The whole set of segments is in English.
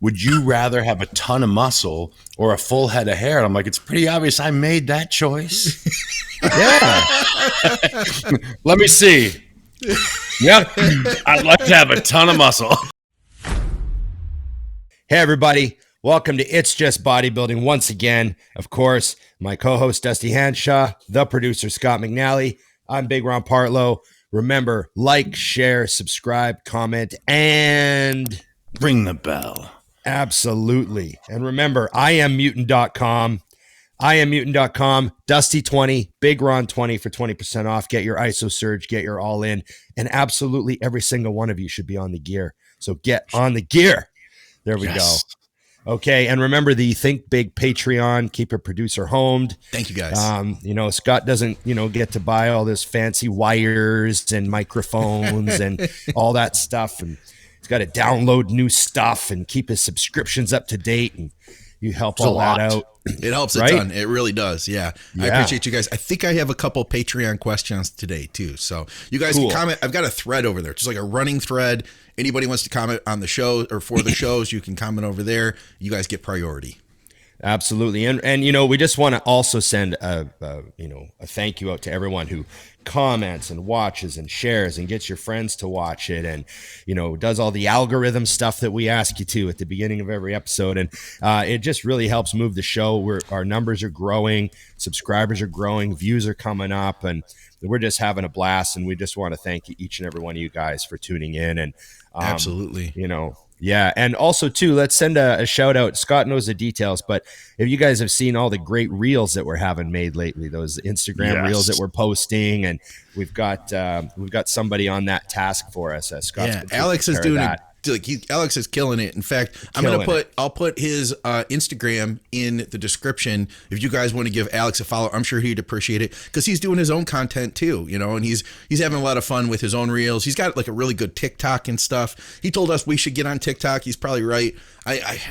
would you rather have a ton of muscle or a full head of hair? And I'm like, it's pretty obvious I made that choice. Yeah. Let me see. Yep. I'd like to have a ton of muscle. Hey, everybody. Welcome to It's Just Bodybuilding once again. Of course, my co-host, Dusty Hanshaw, the producer, Scott McNally. I'm Big Ron Partlow. Remember, like, share, subscribe, comment, and ring the bell. Absolutely. And remember, IamMutant.com. IamMutant.com, Dusty20, Big Ron20 for 20% off. Get your ISO surge, get your all in. And absolutely every single one of you should be on the gear. So get on the gear. There we go. Okay, and remember the Think Big Patreon. Keep your producer homed. Thank you, guys. Scott doesn't, get to buy all this fancy wires and microphones and all that stuff. And he's got to download new stuff and keep his subscriptions up to date. And you help all that out. It helps a ton. It really does. Yeah. I appreciate you guys. I think I have a couple Patreon questions today too. So you guys can comment. I've got a thread over there, just like a running thread. Anybody wants to comment on the show or for the shows, you can comment over there. You guys get priority. Absolutely. And we just want to also send a thank you out to everyone who comments and watches and shares and gets your friends to watch it and, does all the algorithm stuff that we ask you to at the beginning of every episode. And it just really helps move the show. Our numbers are growing, subscribers are growing, views are coming up, and we're just having a blast. And we just want to thank each and every one of you guys for tuning in. And absolutely, yeah. And also too, let's send a shout out. Scott knows the details, but if you guys have seen all the great reels that we're having made lately, those Instagram reels that we're posting, and we've got somebody on that task for us. Scott, Alex is doing it. Alex is killing it. In fact, I'll put his Instagram in the description. If you guys want to give Alex a follow, I'm sure he'd appreciate it because he's doing his own content too, and he's having a lot of fun with his own reels. He's got like a really good TikTok and stuff. He told us we should get on TikTok. He's probably right.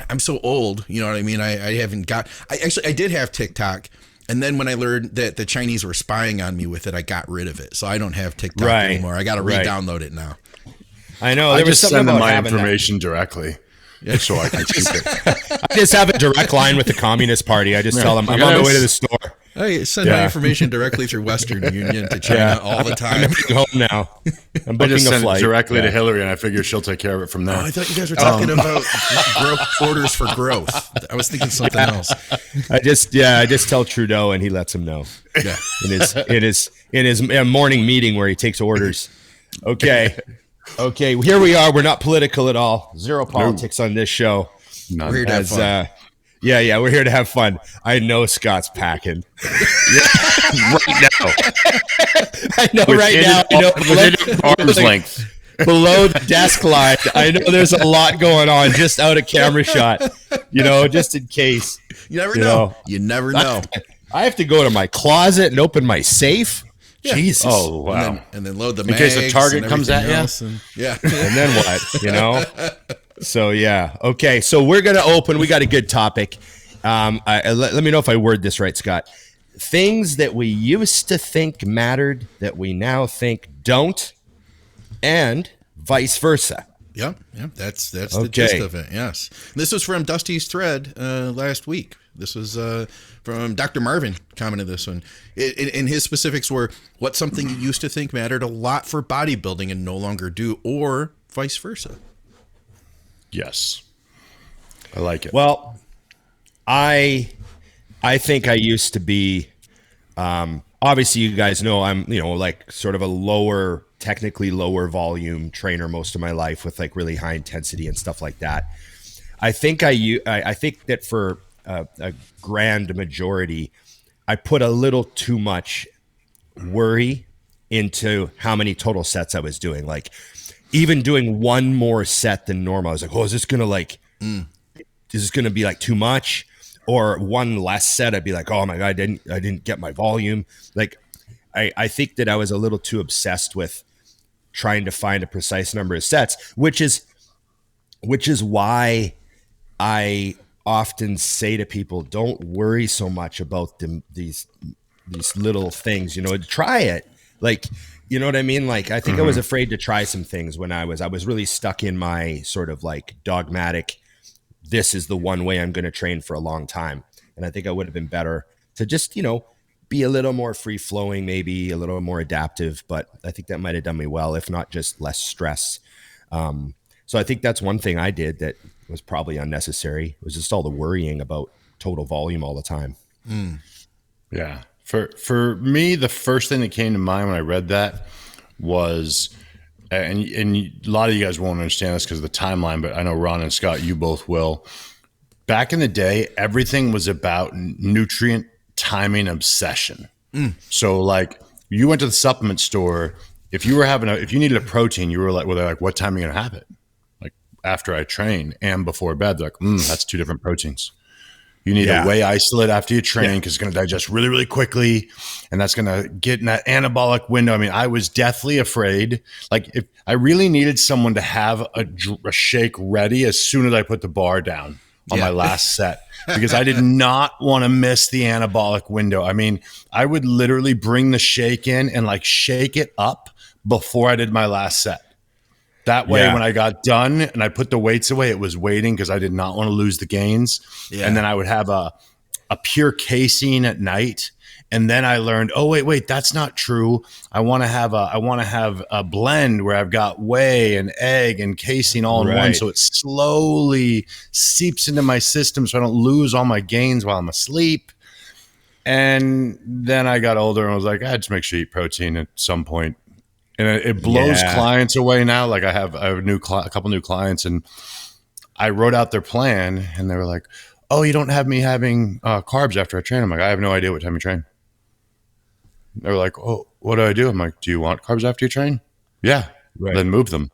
I'm so old, you know what I mean? I did have TikTok. And then when I learned that the Chinese were spying on me with it, I got rid of it. So I don't have TikTok anymore. I got to re-download it now. I know. I just send them my information directly, so I can keep it. I just have a direct line with the Communist Party. I just tell them I'm on the way to the store. I send my information directly through Western Union to China all the time. I'm heading home now. I'm booking a flight it directly to Hillary, and I figure she'll take care of it from there. Oh, I thought you guys were talking about orders for growth. I was thinking something else. I just tell Trudeau, and he lets him know. Yeah, in his morning meeting where he takes orders. Okay, here we are. We're not political at all. Zero politics on this show. We're here to have fun. We're here to have fun. I know Scott's packing. Right now. I know within arm's length. Below the desk line. I know there's a lot going on just out of camera shot, just in case. You never know. You never know. I have to go to my closet and open my safe. Yeah. Jesus. Oh, wow. And then load the mags. In case the target comes at you. And then what, So, yeah. Okay. So we're going to open. We got a good topic. Let me know if I word this right, Scott. Things that we used to think mattered that we now think don't, and vice versa. Yep. That's the gist of it. Yes. This was from Dusty's thread last week. This was from Dr. Marvin commented this one. And his specifics were what something you used to think mattered a lot for bodybuilding and no longer do, or vice versa. Yes. I like it. Well, I think I used to be, obviously you guys know I'm, like sort of a technically lower volume trainer most of my life with like really high intensity and stuff like that. I think that for a grand majority, I put a little too much worry into how many total sets I was doing. Like even doing one more set than normal, I was like, oh, is this going to be like too much? Or one less set, I'd be like, oh my God, I didn't get my volume. Like, I think that I was a little too obsessed with trying to find a precise number of sets, which is why I often say to people, don't worry so much about these little things, try it. Like, you know what I mean? Like, I think I was afraid to try some things when I was really stuck in my sort of like dogmatic, this is the one way I'm going to train for a long time. And I think I would have been better to just, be a little more free flowing, maybe a little more adaptive, but I think that might've done me well, if not just less stress. So I think that's one thing I did that was probably unnecessary, was just all the worrying about total volume all the time. Yeah. For me, the first thing that came to mind when I read that was, and a lot of you guys won't understand this because of the timeline, but I know Ron and Scott, you both will. Back in the day, everything was about nutrient timing obsession. So like you went to the supplement store, if you needed a protein, you were like, well, they're like, what time are you going to have it? Like after I train and before bed. They're like, that's two different proteins. You need a whey isolate after you train because it's going to digest really, really quickly. And that's going to get in that anabolic window. I mean, I was deathly afraid. Like if I really needed someone to have a shake ready as soon as I put the bar down on my last set, because I did not want to miss the anabolic window. I mean, I would literally bring the shake in and like shake it up before I did my last set. That way, when I got done and I put the weights away, it was waiting because I did not want to lose the gains. Yeah. And then I would have a pure casein at night. And then I learned, oh, wait, that's not true. I want to have a blend where I've got whey and egg and casein all in one. So it slowly seeps into my system so I don't lose all my gains while I'm asleep. And then I got older and I was like, I just make sure you eat protein at some point. And it blows clients away now. Like I have a couple new clients, and I wrote out their plan and they were like, oh, you don't have me having carbs after I train. I'm like, I have no idea what time you train. They were like, oh, what do? I'm like, do you want carbs after you train? Yeah. Then move them.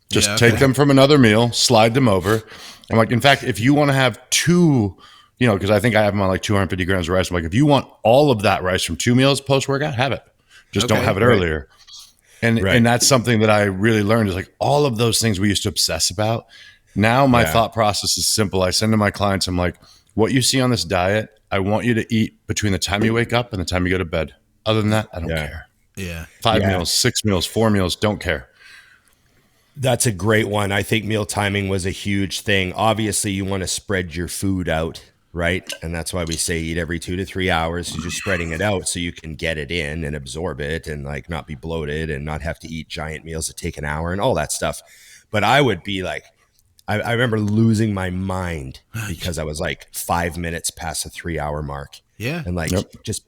Just take them from another meal, slide them over. I'm like, in fact, if you want to have two, because I think I have them on like 250 grams of rice. I'm like, if you want all of that rice from 2 meals post-workout, have it. Just don't have it earlier. And that's something that I really learned is like all of those things we used to obsess about. Now my thought process is simple. I send to my clients, I'm like, what you see on this diet, I want you to eat between the time you wake up and the time you go to bed. Other than that, I don't care. Yeah. 5 meals, 6 meals, 4 meals, don't care. That's a great one. I think meal timing was a huge thing. Obviously, you want to spread your food out, right? And that's why we say eat every 2 to 3 hours. You're just spreading it out so you can get it in and absorb it and like not be bloated and not have to eat giant meals that take an hour and all that stuff. But I would be like, I remember losing my mind because I was like 5 minutes past the 3 hour mark. Yeah. And like just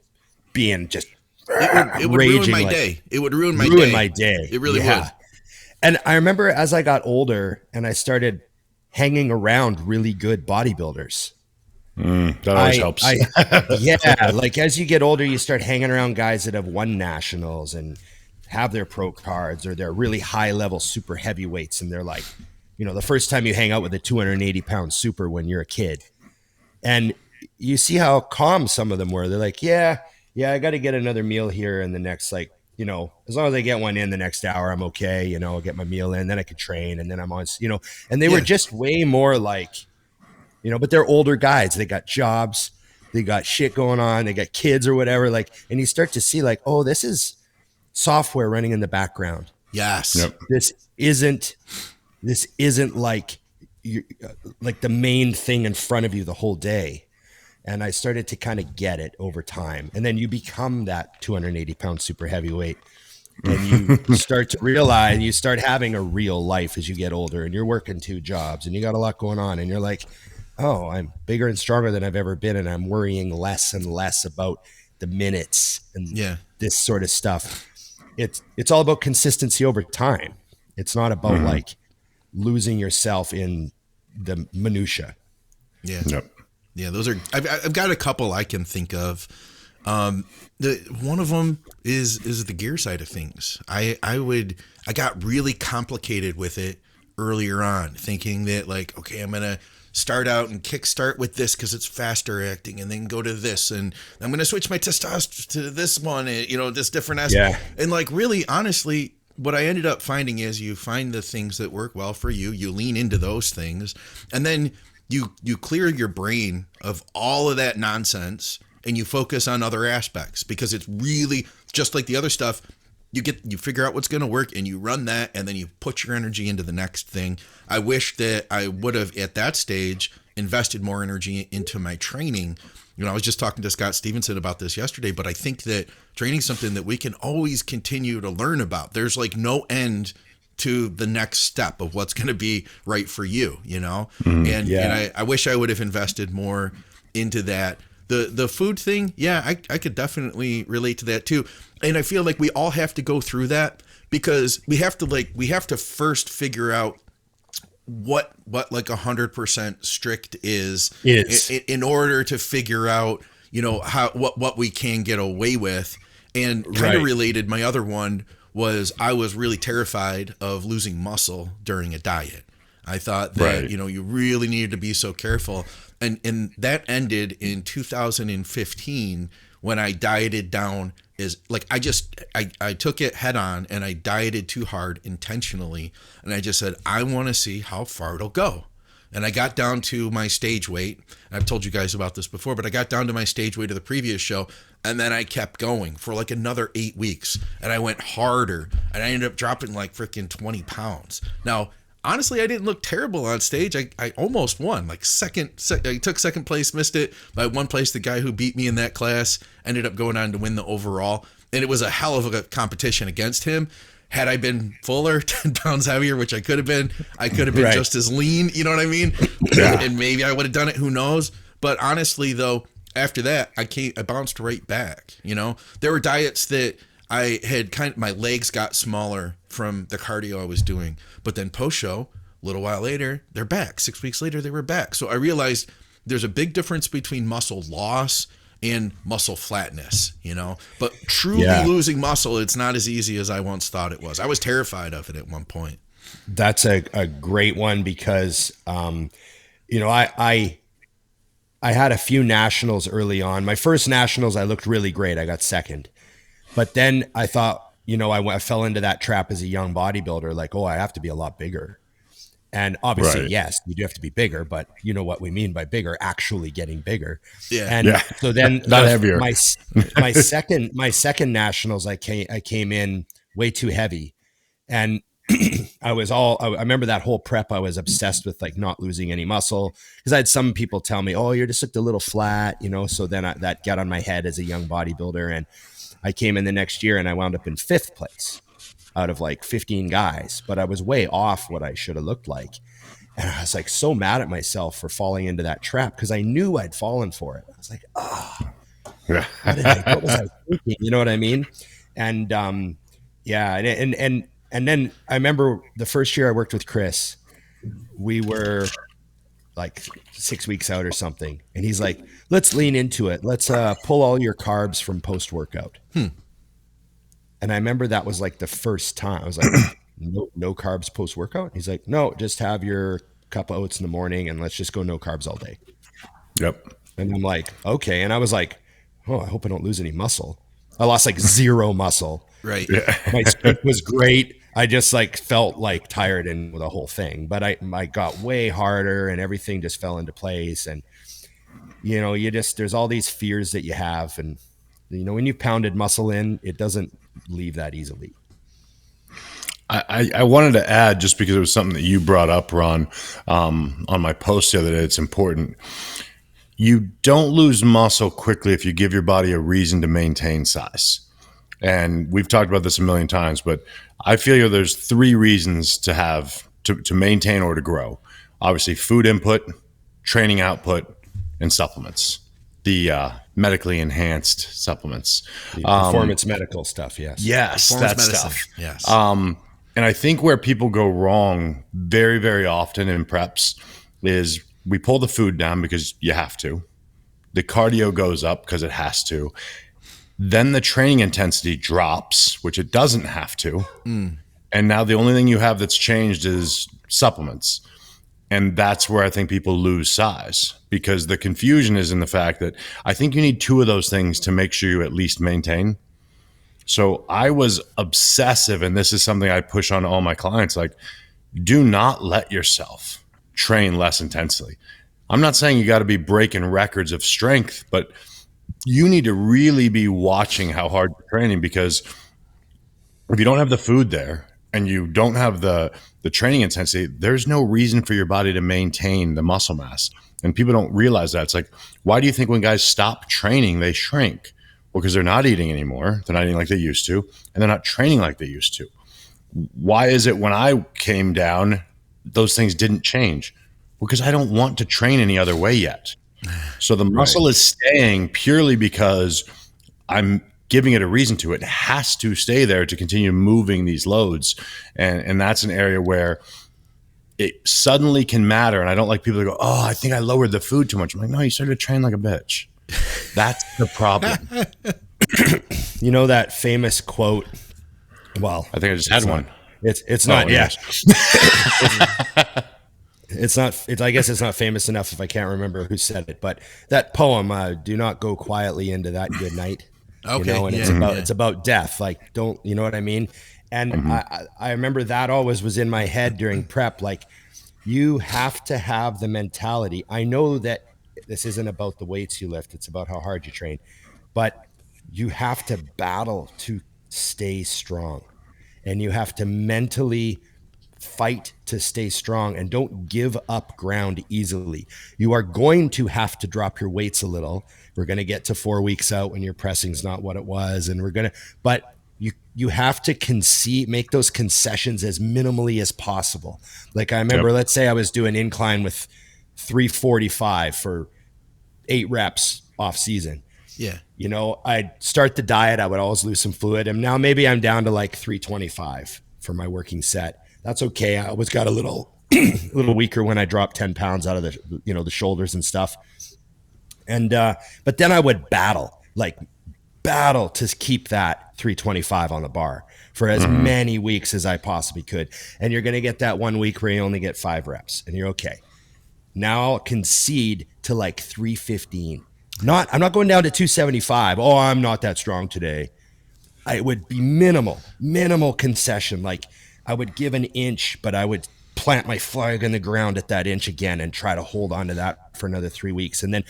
being just it would ruin my day. It would ruin my day. It really would. And I remember as I got older and I started hanging around really good bodybuilders. That always helps. Like as you get older, you start hanging around guys that have won nationals and have their pro cards, or they're really high level super heavyweights. And they're like, the first time you hang out with a 280-pound super when you're a kid, and you see how calm some of them were. They're like, yeah, I got to get another meal here in the next, like, as long as I get one in the next hour, I'm okay. I'll get my meal in, then I can train. And then I'm on, and they were just way more like, but they're older guys. They got jobs, they got shit going on, they got kids or whatever. Like, and you start to see like, oh, this is software running in the background. Yes. Yep. This isn't like like the main thing in front of you the whole day. And I started to kind of get it over time. And then you become that 280-pound super heavyweight. And you start to realize, you start having a real life as you get older, and you're working 2 jobs and you got a lot going on. And you're like, oh, I'm bigger and stronger than I've ever been. And I'm worrying less and less about the minutes and this sort of stuff. It's all about consistency over time. It's not about like losing yourself in the minutia. Yeah. Yep. Yeah, those are. I've got a couple I can think of. One of them is the gear side of things. I got really complicated with it earlier on, thinking that like, okay, I'm gonna start out and kickstart with this because it's faster acting, and then go to this, and I'm gonna switch my testosterone to this one, this different aspect. Yeah. And like, really, honestly, what I ended up finding is you find the things that work well for you, you lean into those things, and then you clear your brain of all of that nonsense and you focus on other aspects, because it's really just like the other stuff. you figure out what's going to work and you run that, and then you put your energy into the next thing. I wish that I would have at that stage invested more energy into my training. I was just talking to Scott Stevenson about this yesterday, but I think that training is something that we can always continue to learn about. There's like no end to the next step of what's going to be right for you, and I wish I would have invested more into that. The food thing, I could definitely relate to that too. And I feel like we all have to go through that, because we have to first figure out what like 100% strict is in order to figure out, how what we can get away with. And kind of related, my other one was I was really terrified of losing muscle during a diet. I thought that, you really needed to be so careful. And that ended in 2015 when I dieted down. Is like I took it head on, and I dieted too hard intentionally, and I just said I want to see how far it'll go. And I got down to my stage weight. I've told you guys about this before, but I got down to my stage weight of the previous show, and then I kept going for like another 8 weeks, and I went harder, and I ended up dropping like freaking 20 pounds. Now, honestly, I didn't look terrible on stage. I almost won, like I took second place, missed it by one place. The guy who beat me in that class ended up going on to win the overall. And it was a hell of a competition against him. Had I been fuller, 10 pounds heavier, which I could have been just as lean, you know what I mean? Yeah. And maybe I would have done it, who knows? But honestly though, after that, I bounced right back. There were diets that I had my legs got smaller from the cardio I was doing, but then post-show, a little while later, they're back. 6 weeks later, they were back. So I realized there's a big difference between muscle loss and muscle flatness, but truly losing muscle, it's not as easy as I once thought it was. I was terrified of it at one point. That's a great one, because, I had a few nationals early on. My first nationals, I looked really great. I got second. But then I thought, I fell into that trap as a young bodybuilder, like, oh, I have to be a lot bigger. And obviously, yes, you do have to be bigger, but you know what we mean by bigger, actually getting bigger. Yeah. And so then not heavier. My second nationals, I came in way too heavy. And I remember that whole prep, I was obsessed with like not losing any muscle, because I had some people tell me, oh, you're just looked a little flat, so then that got on my head as a young bodybuilder. And I came in the next year and I wound up in 5th place out of like 15 guys, but I was way off what I should have looked like. And I was like so mad at myself for falling into that trap, because I knew I'd fallen for it. I was like, what was I thinking? You know what I mean? And and then I remember the first year I worked with Chris, we were like 6 weeks out or something. And he's like, let's lean into it. Let's pull all your carbs from post-workout. And I remember that was like the first time I was like, no carbs post-workout. He's like, no, just have your cup of oats in the morning and let's just go no carbs all day. Yep. And I'm like, okay. And I was like, oh, I hope I don't lose any muscle. I lost like 0 muscle. Right. Yeah. My strength was great. I just like felt like tired in the whole thing, but I got way harder and everything just fell into place. And, there's all these fears that you have. And, when you pounded muscle in, it doesn't leave that easily. I wanted to add, just because it was something that you brought up, Ron, on my post the other day, it's important. You don't lose muscle quickly if you give your body a reason to maintain size. And we've talked about this a million times, but I feel there's 3 reasons to maintain or to grow. Obviously, food input, training output, and supplements. The medically enhanced supplements. The performance medical stuff, yes. Yes, that medicine. stuff. Yes. And I think where people go wrong very, very often in preps is we pull the food down because you have to. The cardio goes up because it has to. Then the training intensity drops, which it doesn't have to. And now the only thing you have that's changed is supplements. And that's where I think people lose size, because the confusion is in the fact that I think you need 2 of those things to make sure you at least maintain. So I was obsessive, and this is something I push on all my clients, like, do not let yourself train less intensely. I'm not saying you got to be breaking records of strength, but you need to really be watching how hard you're training, because if you don't have the food there and you don't have the training intensity, there's no reason for your body to maintain the muscle mass. And people don't realize that. It's like, why do you think when guys stop training, they shrink? Well, because they're not eating anymore. They're not eating like they used to, and they're not training like they used to. Why is it when I came down, those things didn't change? Well, because I don't want to train any other way yet. So the muscle is staying purely because I'm giving it a reason to. It has to stay there to continue moving these loads. And that's an area where it suddenly can matter. And I don't like people to go, oh, I think I lowered the food too much. I'm like, no, you started to train like a bitch. That's the problem. You know that famous quote? Well, I think I just had one. It's not, yeah. I guess it's not famous enough if I can't remember who said it, but that poem, do not go quietly into that good night. Okay. You know, and it's about death. Like, don't, you know what I mean? And I remember that always was in my head during prep. Like, you have to have the mentality. I know that this isn't about the weights you lift. It's about how hard you train, but you have to battle to stay strong, and you have to mentally fight to stay strong, and don't give up ground easily. You are going to have to drop your weights a little. We're going to get to 4 weeks out when your pressing's not what it was. And but you have to make those concessions as minimally as possible. Like I remember, let's say I was doing incline with 345 for 8 reps off season. Yeah. You know, I'd start the diet. I would always lose some fluid. And now maybe I'm down to like 325 for my working set. That's okay. I always got a little weaker when I dropped 10 pounds out of the shoulders and stuff. And, but then I would battle to keep that 325 on the bar for as many weeks as I possibly could. And you're going to get that 1 week where you only get 5 reps and you're okay. Now I'll concede to like 315. I'm not going down to 275. Oh, I'm not that strong today. It would be minimal concession. Like I would give an inch, but I would plant my flag in the ground at that inch again and try to hold on to that for another 3 weeks. And then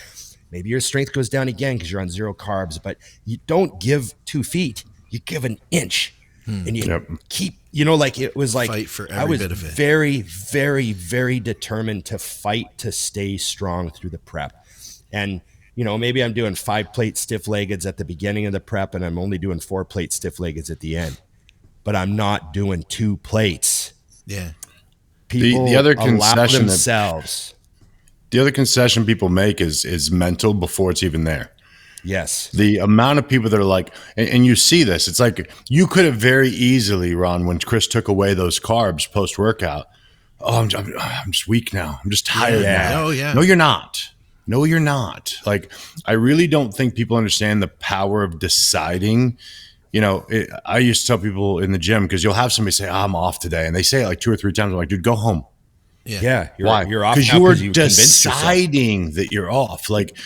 maybe your strength goes down again because you're on 0 carbs, but you don't give 2 feet. You give an inch and you keep, like it was like fight for every I was bit of it. Very, very, very determined to fight to stay strong through the prep. And, maybe I'm doing 5-plate stiff leggeds at the beginning of the prep and I'm only doing 4-plate stiff leggeds at the end, but I'm not doing 2 plates. Yeah. People the other allow concession themselves. The other concession people make is mental before it's even there. Yes. The amount of people that are like, and you see this, it's like you could have very easily, Ron, when Chris took away those carbs post-workout, I'm just weak now. I'm just tired now. Oh, yeah. No, you're not. No, you're not. Like, I really don't think people understand the power of deciding. I used to tell people in the gym, because you'll have somebody say, I'm off today. And they say it like 2 or 3 times. I'm like, dude, go home. Yeah. Why? You're off because now you are you deciding that you're off. Like,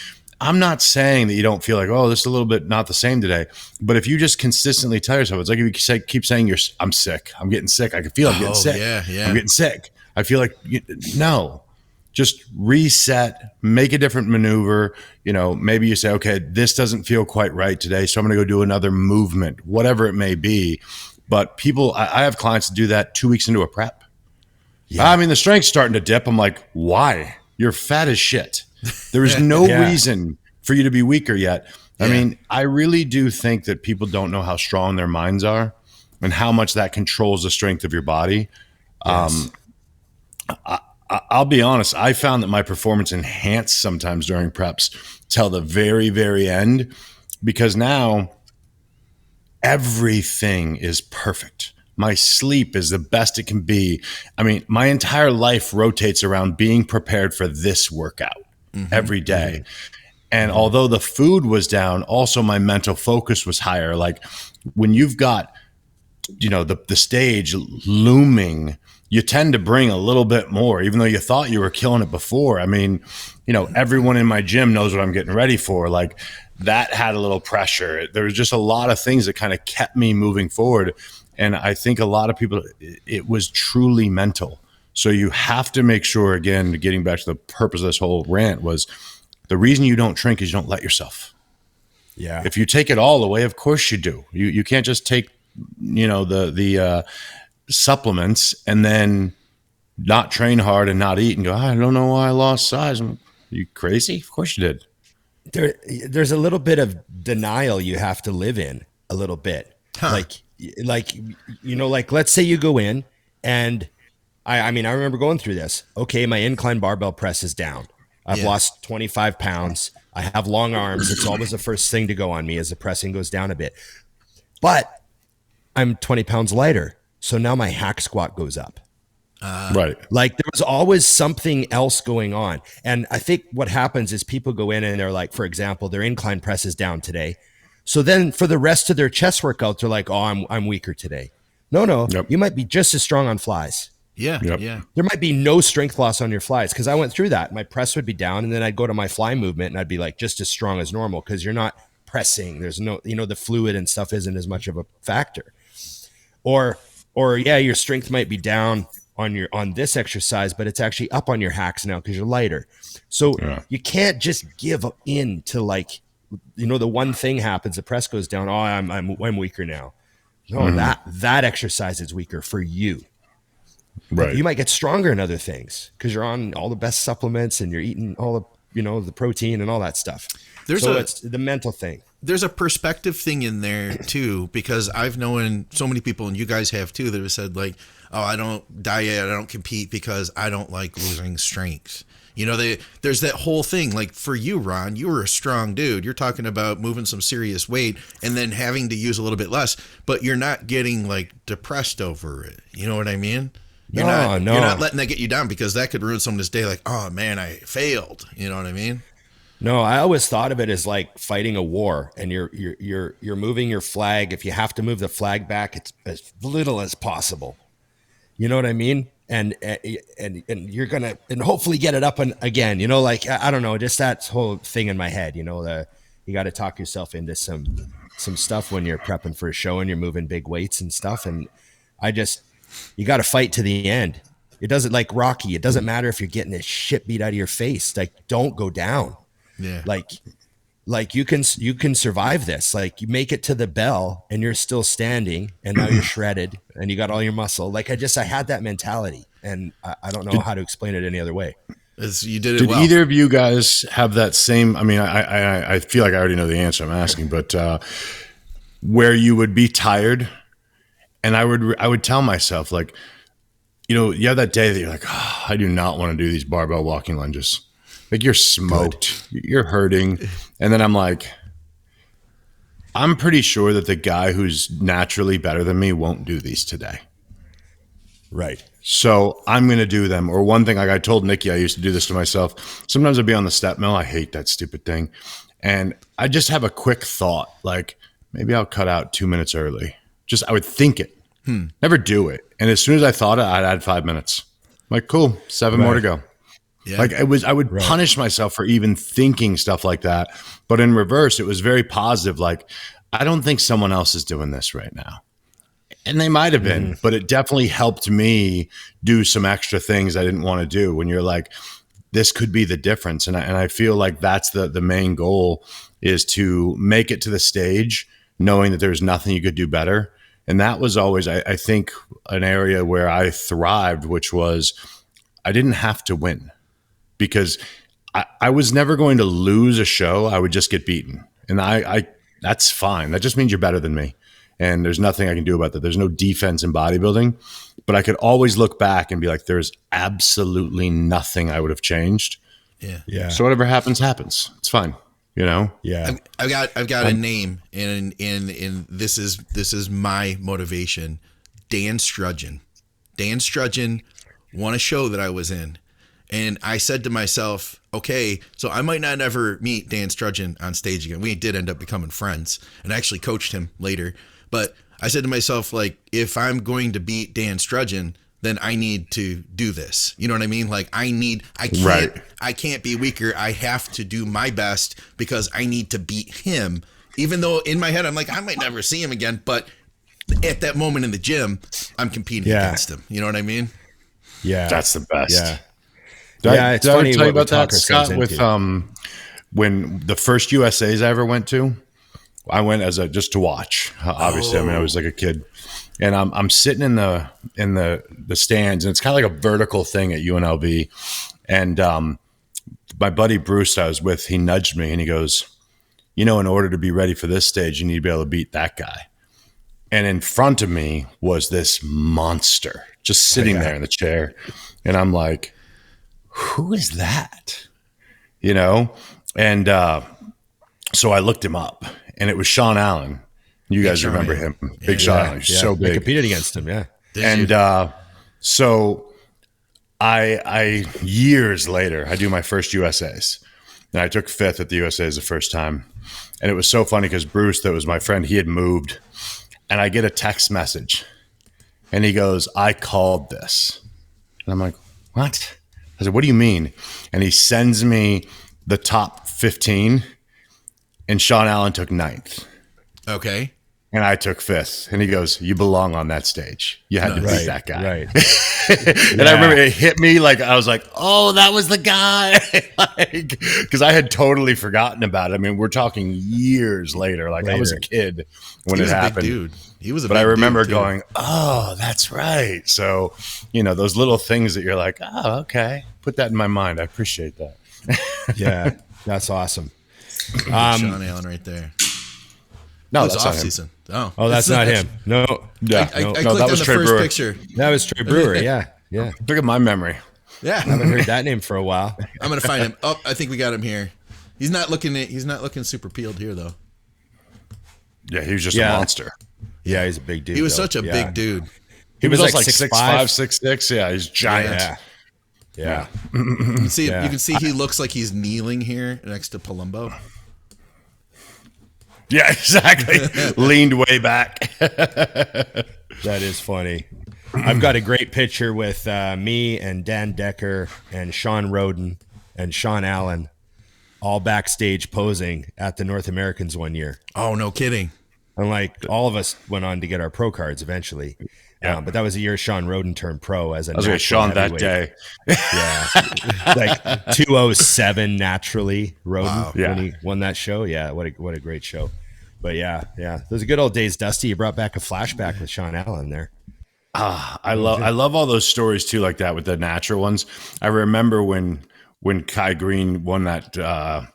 I'm not saying that you don't feel like, oh, this is a little bit not the same today. But if you just consistently tell yourself, it's like if you keep saying I'm sick. I'm getting sick. I can feel I'm getting sick. Yeah. I'm getting sick. I feel like, no. Just reset, make a different maneuver. Maybe you say, okay, this doesn't feel quite right today, so I'm going to go do another movement, whatever it may be. But people, I have clients that do that 2 weeks into a prep. Yeah. I mean, the strength's starting to dip. I'm like, why? You're fat as shit. There is no reason for you to be weaker yet. I mean, I really do think that people don't know how strong their minds are and how much that controls the strength of your body. Yes. I'll be honest. I found that my performance enhanced sometimes during preps till the very, very end, because now everything is perfect. My sleep is the best it can be. I mean, my entire life rotates around being prepared for this workout every day. And although the food was down, also my mental focus was higher. Like when you've got, the stage looming, you tend to bring a little bit more, even though you thought you were killing it before. I mean, everyone in my gym knows what I'm getting ready for. Like that had a little pressure. There was just a lot of things that kind of kept me moving forward. And I think a lot of people, it was truly mental. So you have to make sure, again, getting back to the purpose of this whole rant, was the reason you don't shrink is you don't let yourself. Yeah. If you take it all away, of course you do. You can't just take the supplements and then not train hard and not eat and go, I don't know why I lost size. Are you crazy? Of course you did. There's a little bit of denial you have to live in a little bit. Huh. Like, let's say you go in and I remember going through this. Okay. My incline barbell press is down. I've lost 25 pounds. I have long arms. It's always the first thing to go on me as the pressing goes down a bit, but I'm 20 pounds lighter. So now my hack squat goes up. Right. Like there was always something else going on. And I think what happens is people go in and they're like, for example, their incline press is down today. So then for the rest of their chest workout, they're like, oh, I'm weaker today. No, you might be just as strong on flies. Yeah. There might be no strength loss on your flies because I went through that. My press would be down and then I'd go to my fly movement and I'd be like just as strong as normal because you're not pressing. There's no, the fluid and stuff isn't as much of a factor. Or your strength might be down on this exercise, but it's actually up on your hacks now because you're lighter. So you can't just give in to the one thing happens, the press goes down. Oh, I'm weaker now. No, that exercise is weaker for you. Right. You might get stronger in other things because you're on all the best supplements and you're eating all the, the protein and all that stuff. It's the mental thing. There's a perspective thing in there too, because I've known so many people, and you guys have too, that have said like, oh, I don't diet, I don't compete because I don't like losing strength. There's that whole thing. Like for you, Ron, you were a strong dude. You're talking about moving some serious weight and then having to use a little bit less, but you're not getting like depressed over it. You know what I mean? You're not letting that get you down because that could ruin someone's day. Like, oh man, I failed. You know what I mean? No, I always thought of it as like fighting a war, and you're moving your flag. If you have to move the flag back, it's as little as possible. You know what I mean? And you're gonna hopefully get it up and again. I don't know, just that whole thing in my head. You got to talk yourself into some stuff when you're prepping for a show and you're moving big weights and stuff. And you got to fight to the end. It doesn't like Rocky. It doesn't matter if you're getting the shit beat out of your face. Like, don't go down. Yeah. Like you can survive this. Like you make it to the bell and you're still standing and now you're shredded and you got all your muscle. Like I had that mentality and I don't know how to explain it any other way. You did it Did well. either of you guys have that same, I feel like I already know the answer I'm asking, but where you would be tired and I would tell myself like, you have that day that you're like, oh, I do not want to do these barbell walking lunges. Like you're smoked, you're hurting. And then I'm like, I'm pretty sure that the guy who's naturally better than me won't do these today. Right. So I'm going to do them. Or one thing, like I told Nikki, I used to do this to myself. Sometimes I'd be on the step mill. I hate that stupid thing. And I just have a quick thought, like maybe I'll cut out 2 minutes early. I would think it, never do it. And as soon as I thought it, I'd add 5 minutes. I'm like, cool, 7 more to go. Yeah. Like I would punish myself for even thinking stuff like that. But in reverse, it was very positive. Like, I don't think someone else is doing this right now. And they might have been, but it definitely helped me do some extra things I didn't want to do when you're like, this could be the difference. And I feel like that's the main goal is to make it to the stage, knowing that there's nothing you could do better. And that was always, I think, an area where I thrived, which was I didn't have to win. Because I was never going to lose a show. I would just get beaten. And I that's fine. That just means you're better than me. And there's nothing I can do about that. There's no defense in bodybuilding. But I could always look back and be like, there's absolutely nothing I would have changed. Yeah. So whatever happens, happens. It's fine. Yeah. I've got a name and this is my motivation. Dan Strudgeon. Dan Strudgeon won a show that I was in. And I said to myself, okay, so I might not ever meet Dan Strudgeon on stage again. We did end up becoming friends and I actually coached him later. But I said to myself, like, if I'm going to beat Dan Strudgeon, then I need to do this. You know what I mean? Like I can't be weaker. I have to do my best because I need to beat him. Even though in my head, I'm like, I might never see him again. But at that moment in the gym, I'm competing against him. You know what I mean? Yeah. That's the best. Yeah. Did I tell you about that, Scott, with when the first USAs I ever went to, I went as just to watch. Obviously, I mean, I was like a kid, and I'm sitting in the stands, and it's kind of like a vertical thing at UNLV. And my buddy Bruce I was with, he nudged me and he goes, in order to be ready for this stage, you need to be able to beat that guy. And in front of me was this monster just sitting there in the chair. And I'm like, who is that? And so I looked him up, and it was Sean Allen. You guys remember him. Big Sean Allen. He's so big. I competed against him, yeah. And so I years later, I do my first USAs. And I took 5th at the USAs the first time. And it was so funny because Bruce, that was my friend, he had moved. And I get a text message. And he goes, I called this. And I'm like, what? I said, what do you mean? And he sends me the top 15. And Sean Allen took 9th. Okay. And I took 5th. And he goes, you belong on that stage. You had to beat that guy. Right. And I remember it hit me like, I was like, oh, that was the guy. Because I had totally forgotten about it. I mean, we're talking years later. I was a kid when it happened. Dude. He was a but big I remember dude, going, oh, that's right. So, those little things that you're like, oh, okay. Put that in my mind. I appreciate that. Yeah, that's awesome. Sean Allen right there. No, it's that's off not him. season. Oh, that's not him. No. Yeah. I clicked that on was the Trey first Brewer. picture. That was Trey Brewer, yeah. Look at my memory. Yeah. I haven't heard that name for a while. I'm gonna find him. Oh, I think we got him here. He's not looking super peeled here though. Yeah, he was just a monster. Yeah, he's a big dude. He was such a big dude. He was like 6'5", 6'6". Yeah, he's giant. Yeah. You can see he looks like he's kneeling here next to Palumbo. Yeah, exactly. Leaned way back. That is funny. I've got a great picture with me and Dan Decker and Sean Roden and Sean Allen all backstage posing at the North Americans one year. Oh, no kidding. And all of us went on to get our pro cards eventually. Yeah. But that was the year Sean Roden turned pro as a natural Sean heavyweight. that day. Yeah. 207 naturally Roden when he won that show. Yeah, what a great show. But yeah. Those are good old days, Dusty. You brought back a flashback with Sean Allen there. I love all those stories too, like that with the natural ones. I remember when Kai Greene won that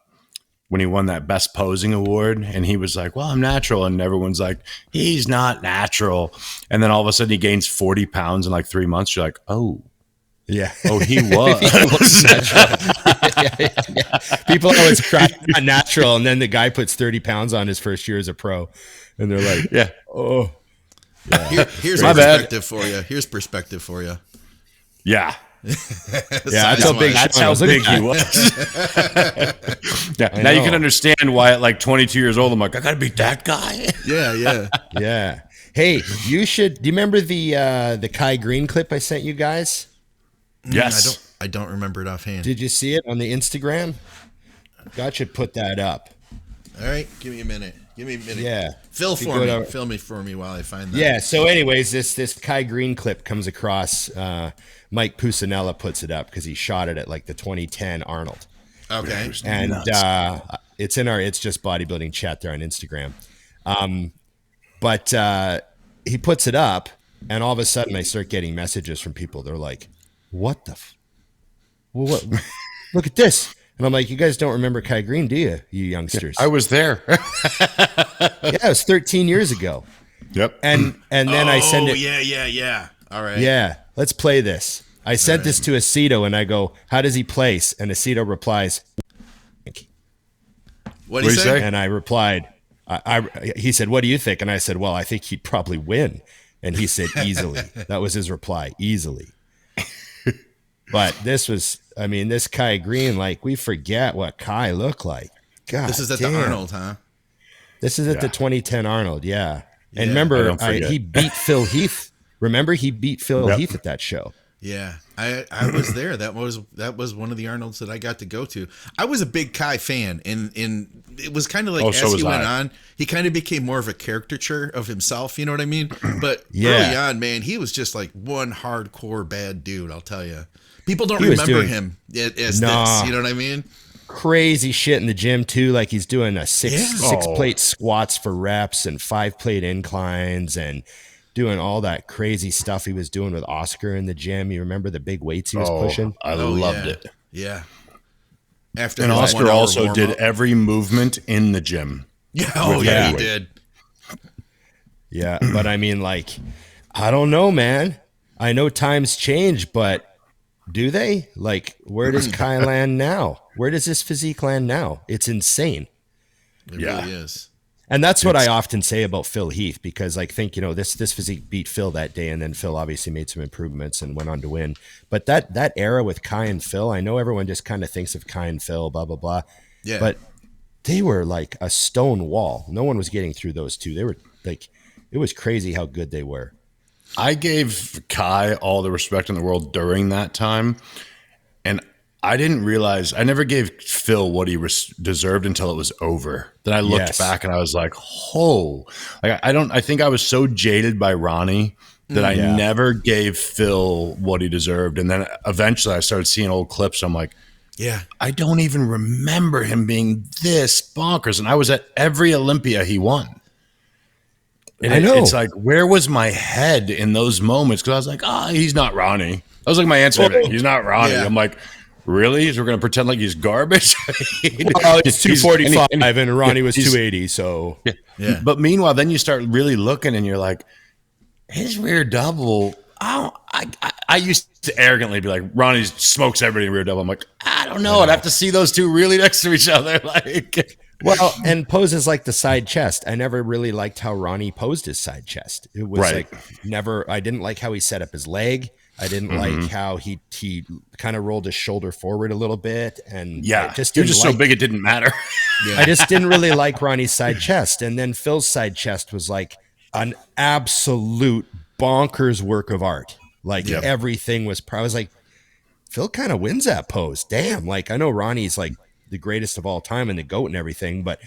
when he won that best posing award, and he was like, well, I'm natural, and everyone's like, he's not natural. And then all of a sudden he gains 40 pounds in like 3 months. You're like, oh yeah, oh, he was. Yeah. People always cry not natural, and then the guy puts 30 pounds on his first year as a pro, and they're like, yeah, oh yeah. Here's perspective for you. Here's perspective for you. Yeah. Yeah, that's how big he was. Yeah. Now you can understand why at like 22 years old, I'm like, I gotta beat that guy. Yeah. Hey, you should. Do you remember the Kai Greene clip I sent you guys? Yes. I don't remember it offhand. Did you see it on the Instagram? God should put that up. All right, give me a minute. Yeah. Fill me for me while I find that. Yeah. So, anyways, this Kai Greene clip comes across. Mike Pucinella puts it up because he shot it at like the 2010 Arnold. Okay. And it's Just Bodybuilding chat there on Instagram. But he puts it up, and all of a sudden I start getting messages from people. They're like, "What the? What? Look at this!" And I'm like, "You guys don't remember Kai Greene, do you, you youngsters?" I was there. Yeah, it was 13 years ago. Yep. And then I send it. Yeah. All right. Yeah, let's play this. I sent this to Aceto, and I go, "How does he place?" And Aceto replies, "What do you say?" And I replied, he said, "What do you think?" And I said, "Well, I think he'd probably win." And he said, "Easily." That was his reply, "Easily." But this Kai Greene, like, we forget what Kai looked like. God, this is at the Arnold, huh? This is at the 2010 Arnold, yeah. And remember, he beat Phil Heath. Remember, he beat Phil Heath at that show. Yeah, I was there. That was one of the Arnolds that I got to go to. I was a big Kai fan, and it was kind of like as he went on, he kind of became more of a caricature of himself. You know what I mean? But early on, man, he was just like one hardcore bad dude. I'll tell you, people don't remember him as this. You know what I mean? crazy shit in the gym too. Like he's doing a six Oh. plate squats for reps and 5 plate inclines and doing all that crazy stuff he was doing with Oscar in the gym. You remember the big weights he was pushing? I loved it. Yeah. After And his Oscar 1 hour also warm-up. did every movement in the gym. Yeah. Oh, with yeah, he heavyweight. did. Yeah, but I mean, like, I don't know, man. I know times change, but do they? Like, where does Kai land now? Where does this physique land now? It's insane. It Yeah. really is. And that's what I often say about Phil Heath, because I think, you know, this physique beat Phil that day, and then Phil obviously made some improvements and went on to win. But that era with Kai and Phil, I know everyone just kind of thinks of Kai and Phil, blah, blah, blah. Yeah. But they were like a stone wall. No one was getting through those two. They were like, it was crazy how good they were. I gave Kai all the respect in the world during that time. And I didn't realize, I never gave Phil what he deserved until it was over. Then I looked back and I was like, oh, like, I think I was so jaded by Ronnie that I never gave Phil what he deserved. And then eventually I started seeing old clips. I'm like, Yeah. I don't even remember him being this bonkers. And I was at every Olympia he won. And I know. It's like, where was my head in those moments? Because I was like, he's not Ronnie. That was like my answer. He's not Ronnie. Yeah. I'm like, really? So we're going to pretend like he's garbage? Oh, it's 245 and Ronnie was he's- 280. So Yeah. But meanwhile, then you start really looking and you're like, his rear double. I used to arrogantly be like, Ronnie smokes everybody in rear double. I'm like, I don't know. I'd have to see those two really next to each other. Like, well, and poses like the side chest. I never really liked how Ronnie posed his side chest. It was Right. like never. I didn't like how he set up his leg. I didn't like how he kind of rolled his shoulder forward a little bit, and yeah, I just you're didn't just like, so big it didn't matter. Yeah. I just didn't really like Ronnie's side chest. And then Phil's side chest was like an absolute bonkers work of art. Like everything was. I was like, Phil kind of wins that pose. Damn. Like I know Ronnie's like the greatest of all time and the GOAT and everything, but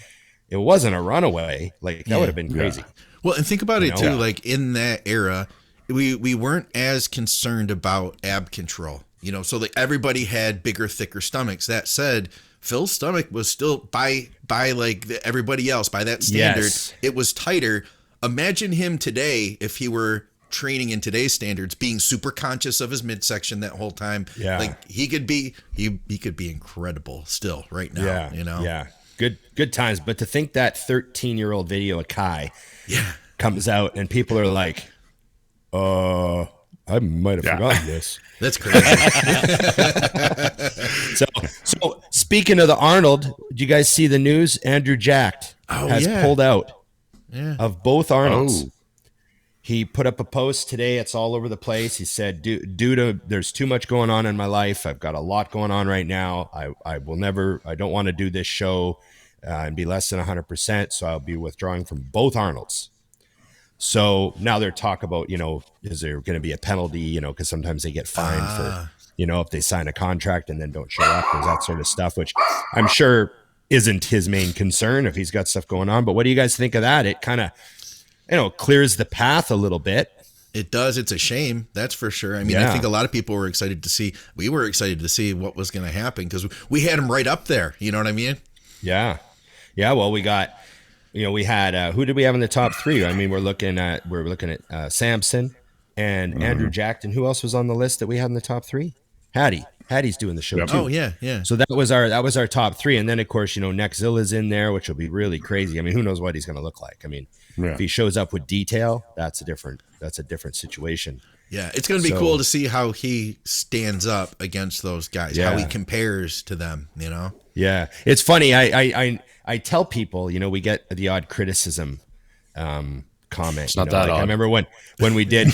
it wasn't a runaway. Like that would have been crazy. Well, and think about it too. Yeah. Like in that era, we weren't as concerned about ab control, you know. So like everybody had bigger, thicker stomachs. That said, Phil's stomach was still by like everybody else by that standard. Yes. It was tighter. Imagine him today if he were training in today's standards, being super conscious of his midsection that whole time. Yeah. Like he could be incredible still right now. Yeah. You know. Yeah. Good times. But to think that 13-year-old video of Kai Yeah. comes out and people are like, I might have forgotten this. That's crazy. So speaking of the Arnold, do you guys see the news? Andrew Jacked has pulled out of both Arnolds. Oh. He put up a post today. It's all over the place. He said, due to there's too much going on in my life. I've got a lot going on right now. I don't want to do this show and be less than 100%. So I'll be withdrawing from both Arnolds. So now they're talking about, you know, is there going to be a penalty, you know, because sometimes they get fined for, you know, if they sign a contract and then don't show up, there's that sort of stuff, which I'm sure isn't his main concern if he's got stuff going on. But what do you guys think of that? It kind of, you know, clears the path a little bit. It does. It's a shame. That's for sure. I mean, I think a lot of people were excited to see. We were excited to see what was going to happen because we had him right up there. You know what I mean? Yeah. Yeah. Well, we got, you know, we had, who did we have in the top three? I mean, we're looking at Samson and Andrew Jacked. And who else was on the list that we had in the top three? Hattie's doing the show too. Oh yeah. Yeah. So that was our top three. And then of course, you know, Nexzilla's in there, which will be really crazy. I mean, who knows what he's going to look like? I mean, if he shows up with detail, that's a different situation. Yeah. It's going to be cool to see how he stands up against those guys, how he compares to them, you know? Yeah. It's funny. I tell people, you know, we get the odd criticism comment. It's not that odd. I remember when we did,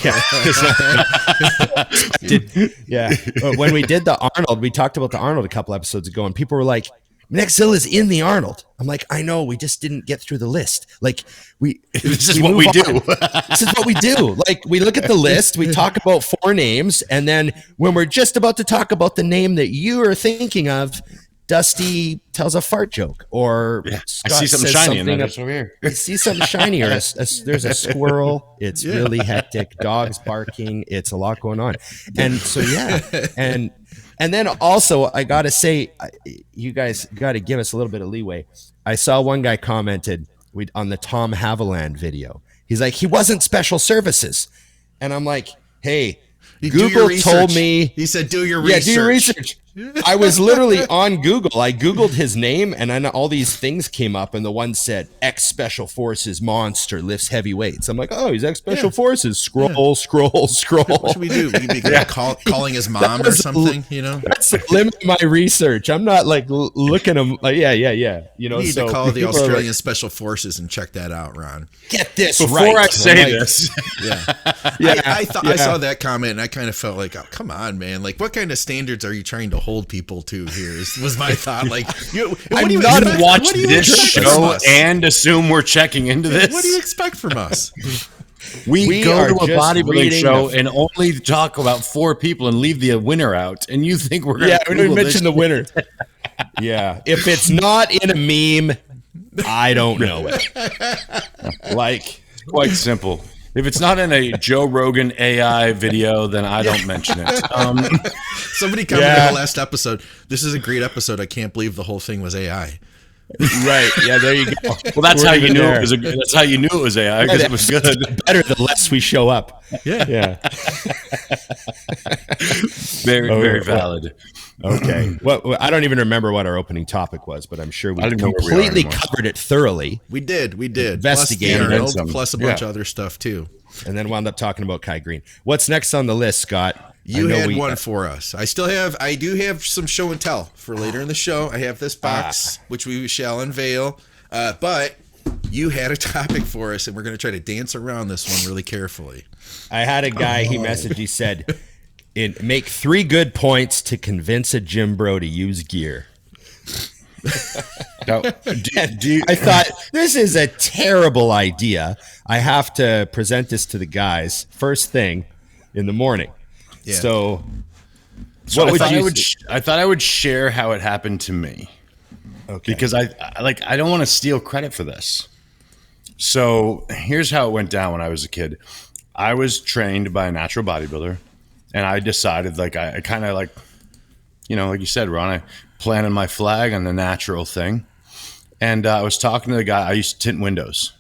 when we did the Arnold, we talked about the Arnold a couple episodes ago, and people were like, Nexzilla's in the Arnold. I'm like, I know, we just didn't get through the list. Like This is what we do. This is what we do. Like we look at the list, we talk about 4 names, and then when we're just about to talk about the name that you are thinking of, Dusty tells a fart joke, or I Scott see something says shiny in something that over here. you see something shiny, or there's a squirrel. It's really hectic. Dogs barking. It's a lot going on. And so, and then also, I got to say, you guys got to give us a little bit of leeway. I saw one guy commented on the Tom Haviland video. He's like, he wasn't special services. And I'm like, hey, Google told me. He said, do your research. Yeah, do your research. I was literally on Google. I Googled his name, and then all these things came up, and the one said, ex-special forces monster lifts heavy weights. I'm like, oh, he's ex-special forces. Scroll. What should we do? We be calling his mom or something, you know? That's the limit of my research. I'm not like looking him like, yeah. You know, you need to call the Australian Special Forces and check that out, Ron. Get this Before right. I say this. I saw that comment, and I kind of felt like, oh, come on, man. Like, what kind of standards are you trying to hold people to here? Was my thought. Like, I'm not watch this show and assume we're checking into this. What do you expect from us? We go to a bodybuilding show and only talk about 4 people and leave the winner out. And you think we're going to we don't mention the winner. Yeah. If it's not in a meme, I don't know it. Like, quite simple. If it's not in a Joe Rogan AI video, then I don't mention it. Somebody commented in the last episode, this is a great episode. I can't believe the whole thing was AI. Right. Yeah, there you go. Well, that's how you knew it was that's how you knew it was AI, because it was good. Better the less we show up. Yeah. Very valid. Okay. Well, I don't even remember what our opening topic was, but I'm sure we completely covered it thoroughly. We did. Investigated plus a bunch of other stuff too. And then wound up talking about Kai Greene. What's next on the list, Scott? You had one for us. I do have some show and tell for later in the show. I have this box, which we shall unveil. But you had a topic for us, and we're going to try to dance around this one really carefully. I had a guy, he messaged, he said, make 3 good points to convince a gym bro to use gear. Now, I thought, this is a terrible idea. I have to present this to the guys first thing in the morning. Yeah. So I thought I would share how it happened to me. Okay. Because I don't want to steal credit for this. So here's how it went down when I was a kid. I was trained by a natural bodybuilder, and I decided, like, I kind of, like, you know, like you said, Ron, I planted my flag on the natural thing. And I was talking to the guy. I used to tint windows.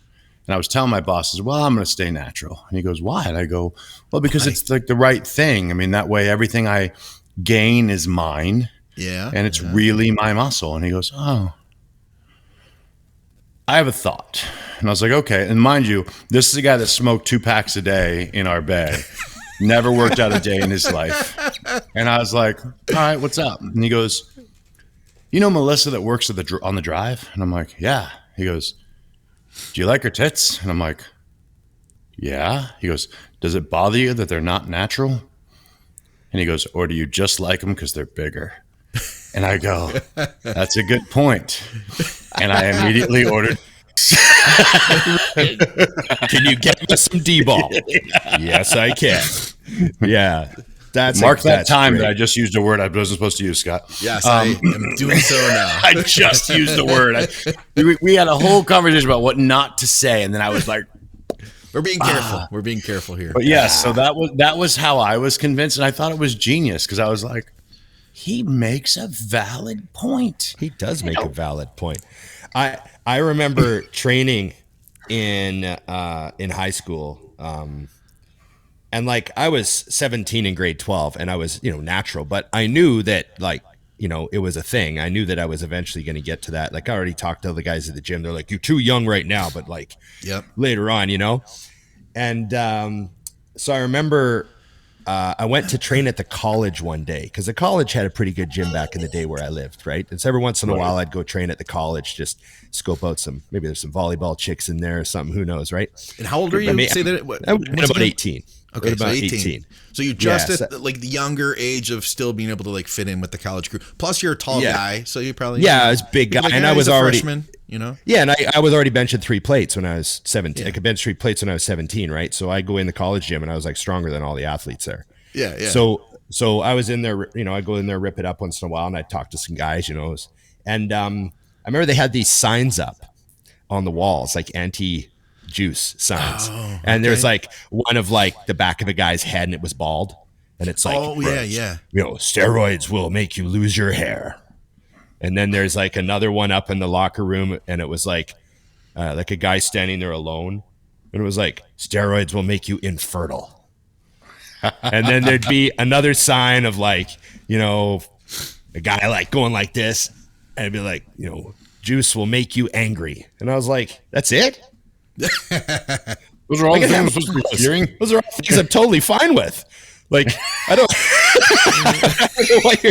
And I was telling my bosses, well, I'm going to stay natural. And he goes, why? And I go, well, because it's like the right thing. I mean, that way everything I gain is mine. Yeah. And it's really my muscle. And he goes, oh, I have a thought. And I was like, okay. And mind you, this is a guy that smoked 2 packs a day in our bed. Never worked out a day in his life. And I was like, all right, what's up? And he goes, you know Melissa that works at on the drive? And I'm like, yeah. He goes, do you like her tits? And I'm like, yeah. He goes, does it bother you that they're not natural? And he goes, or do you just like them because they're bigger? And I go, that's a good point. And I immediately ordered. Can you get me some D-ball? Yes, I can. Yeah. Mark that time great. That I just used a word I wasn't supposed to use, Scott. Yes, I am doing so now. I just used the word. We had a whole conversation about what not to say, and then I was like, we're being careful. We're being careful here. But yes, so that was how I was convinced, and I thought it was genius, because I was like, he makes a valid point. He does make a valid point. I remember training in high school. And like, I was 17 in grade 12, and I was, natural, but I knew that, like, it was a thing. I knew that I was eventually going to get to that. Like, I already talked to the guys at the gym. They're like, you're too young right now, but like, later on, And so I remember I went to train at the college one day, because the college had a pretty good gym back in the day where I lived, right? And so every once in a while I'd go train at the college, just scope out maybe there's some volleyball chicks in there or something, who knows, right? And how old are you? Say that. I was about 18. Okay, so 18. So you just at like the younger age of still being able to like fit in with the college crew. Plus you're a tall guy, so you probably I was a big guy, and I was already freshman, Yeah, and I was already benching 3 plates when I was 17. I could bench 3 plates when I was 17, right? So I go in the college gym, and I was like stronger than all the athletes there. Yeah. So So I was in there, I go in there, rip it up once in a while, and I talk to some guys, and I remember they had these signs up on the walls, like anti-juice signs, and there's like one of like the back of a guy's head, and it was bald, and it's like, steroids will make you lose your hair. And then there's like another one up in the locker room, and it was like a guy standing there alone, and it was like, steroids will make you infertile. And then there'd be another sign of like, a guy like going like this, and it'd be like, juice will make you angry. And I was like, that's it? Those are all the things I'm supposed to be hearing. Those are all things I'm totally fine with. Like, I don't like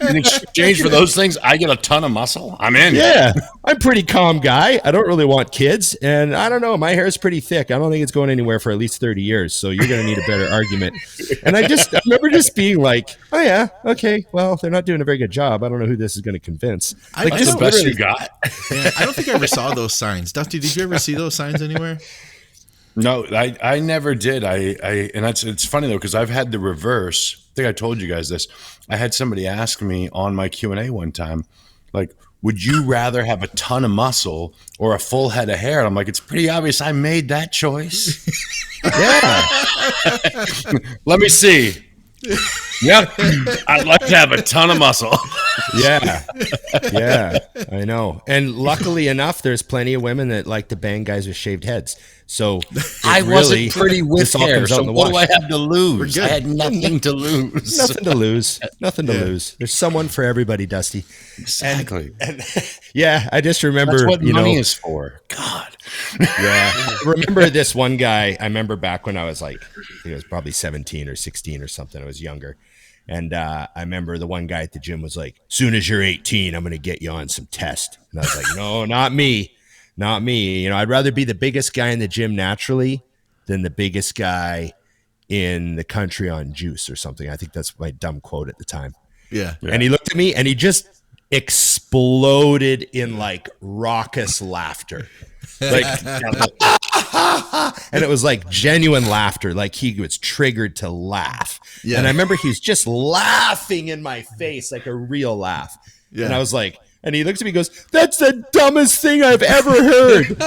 in exchange for those things, I get a ton of muscle. I'm in. Yeah, I'm a pretty calm guy. I don't really want kids, and I don't know. My hair is pretty thick. I don't think it's going anywhere for at least 30 years. So you're going to need a better argument. And I remember just being like, oh yeah, okay. Well, they're not doing a very good job. I don't know who this is going to convince. Like, this is the best you got. Yeah, I don't think I ever saw those signs. Dusty, did you ever see those signs anywhere? No, I never did. And it's funny though, because I've had the reverse. I think I told you guys this. I had somebody ask me on my Q&A one time, like, would you rather have a ton of muscle or a full head of hair? And I'm like, it's pretty obvious I made that choice. Yeah. Let me see. Yep. I'd like to have a ton of muscle. Yeah. Yeah, I know. And luckily enough, there's plenty of women that like to bang guys with shaved heads. So I wasn't pretty with hair, so what do I have to lose? I had nothing to lose. Nothing to lose. Nothing to lose. There's someone for everybody, Dusty. Exactly. And yeah, I just remember. That's what money is for. God. Yeah. I remember this one guy. I remember back when I was like, he was probably 17 or 16 or something. I was younger. And I remember the one guy at the gym was like, soon as you're 18, I'm going to get you on some test. And I was like, no, not me. Not me. I'd rather be the biggest guy in the gym naturally than the biggest guy in the country on juice or something. I think that's my dumb quote at the time. Yeah. And he looked at me and he just exploded in like raucous laughter. Like, and it was like genuine laughter. Like he was triggered to laugh. Yeah. And I remember he was just laughing in my face, like a real laugh. Yeah. And I was like, and he looks at me and goes, that's the dumbest thing I've ever heard.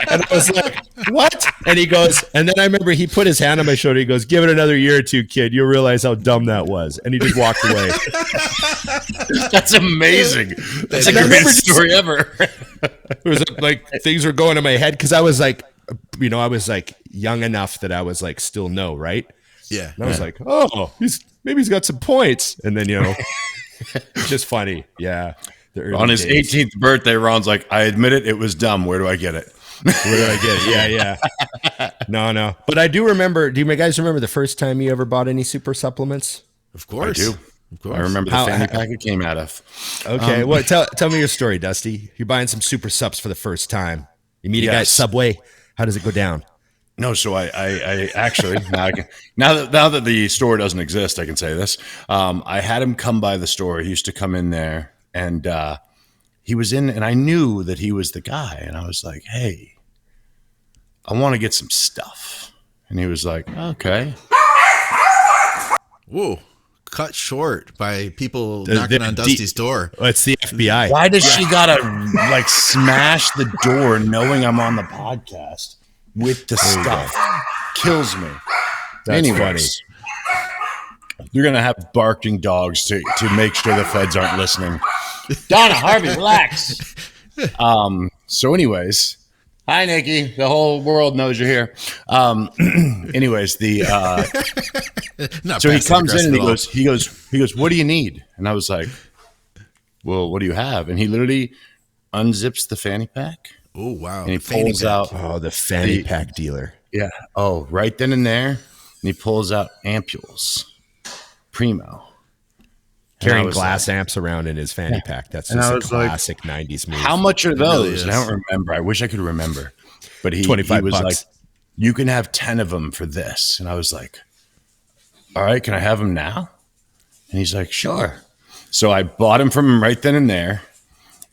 And I was like, what? And he goes, and then I remember he put his hand on my shoulder. He goes, give it another year or two, kid. You'll realize how dumb that was. And he just walked away. That's amazing. That's the greatest story ever. It was like things were going in my head because I was like, I was like young enough that I was like, still no, right? Yeah. And I was like, oh, maybe he's got some points. And then, it's just funny. Yeah. On his 18th birthday, Ron's like, I admit it, it was dumb. Where do I get it? Where do I get it? Yeah. No. But I do remember, do you guys remember the first time you ever bought any super supplements? Of course. I do. Of course. I remember the fanny pack it came out of. Okay. Well, tell me your story, Dusty. You're buying some super sups for the first time. You meet a guy at Subway. How does it go down? No, so I actually now that the store doesn't exist, I can say this. I had him come by the store. He used to come in there. And he was in, and I knew that he was the guy. And I was like, hey, I want to get some stuff. And he was like, okay. Whoa. Cut short by people knocking on Dusty's door. It's the FBI. Why does she got to like smash the door knowing I'm on the podcast with the stuff? Kills me. That's funny. You're going to have barking dogs to make sure the feds aren't listening. Donna, Harvey, relax. So anyways, hi, Nikki. The whole world knows you're here. Anyways, so he comes in and he goes, what do you need? And I was like, well, what do you have? And he literally unzips the fanny pack. Oh, wow. And he pulls out. Oh, the fanny pack dealer. Yeah. Oh, right then and there. And he pulls out ampules. Primo. Carrying glass amps around in his fanny pack. That's just a classic 90s move. How much are those? And I don't remember. I wish I could remember. But he was $25. like, you can have 10 of them for this. And I was like, all right, can I have them now? And he's like, sure. So I bought them from him right then and there.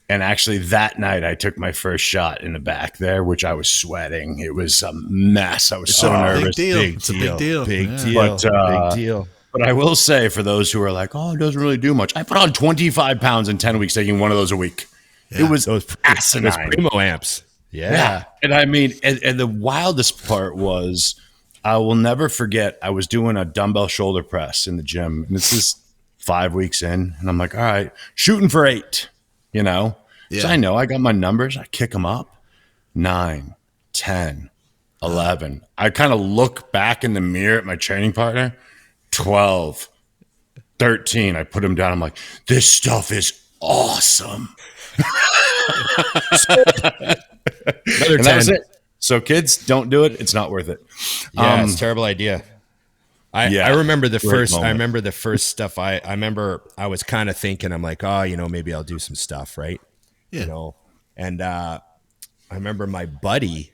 And actually that night I took my first shot in the back there, which I was sweating. It was a mess. I was so nervous. Big deal. It's a big deal. Big deal. But, big deal. But I will say, for those who are like, oh, it doesn't really do much, I put on 25 pounds in 10 weeks taking one of those a week. Yeah. It was asinine. Those Primo amps. Yeah. And I mean, and the wildest part was, I will never forget, I was doing a dumbbell shoulder press in the gym. And this is 5 weeks in. And I'm like, all right, shooting for 8, you know? Yeah. So I know I got my numbers. I kick them up. 9, 10, 11. I kind of look back in the mirror at my training partner. 12, 13. I put him down. I'm like, this stuff is awesome. Another 10. That was it. So kids, don't do it. It's not worth it. Yeah, it's a terrible idea. I remember the first. moment. I remember the first stuff. I remember I was kind of thinking. I'm like, oh, maybe I'll do some stuff, right? Yeah. And I remember my buddy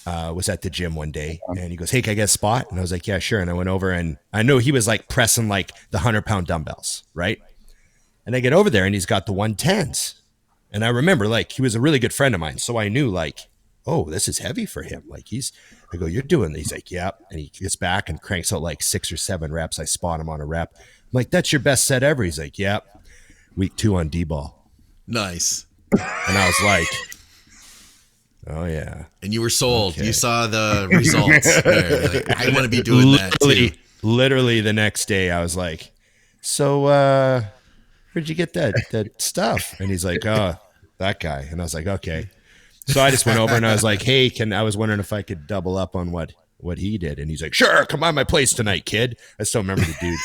was at the gym one day, and he goes, "Hey, can I get a spot?" And I was like, "Yeah, sure." And I went over, and I know he was like pressing like the 100-pound dumbbells, right? And I get over there, and he's got the 110s. And I remember, like, he was a really good friend of mine, so I knew, like, oh, this is heavy for him. Like, I go, "You're doing this?" He's like, "Yeah." And he gets back and cranks out like 6 or 7 reps. I spot him on a rep. I'm like, "That's your best set ever?" He's like, "Yeah." Week 2 on D-ball. Nice. And I was like, oh, yeah. And you were sold. Okay. You saw the results. Like, I want to be doing that too. Literally the next day, I was like, so where'd you get that stuff? And he's like, oh, that guy. And I was like, okay. So I just went over and I was like, hey, I was wondering if I could double up on what he did. And he's like, sure, come by my place tonight, kid. I still remember the dude.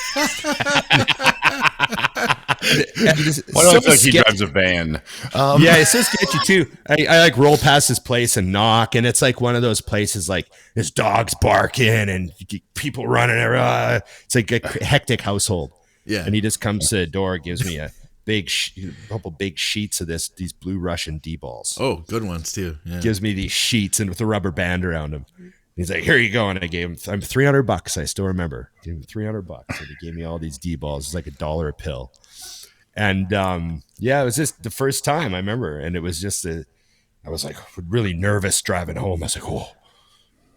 Why do I feel like he drives a van? Yeah, it's so sketchy too. I like roll past his place and knock, and it's like one of those places like his dog's barking and people running around. It's like a hectic household. Yeah. And he just comes to the door, gives me a couple big sheets of these blue Russian D-balls. Oh, good ones too. Yeah. Gives me these sheets and with a rubber band around them. He's like, here you go. And I gave him $300. I still remember. Gave him $300. And he gave me all these D-balls. It's like $1 a pill. And it was just the first time I remember. And it was just I was like really nervous driving home. I was like, oh,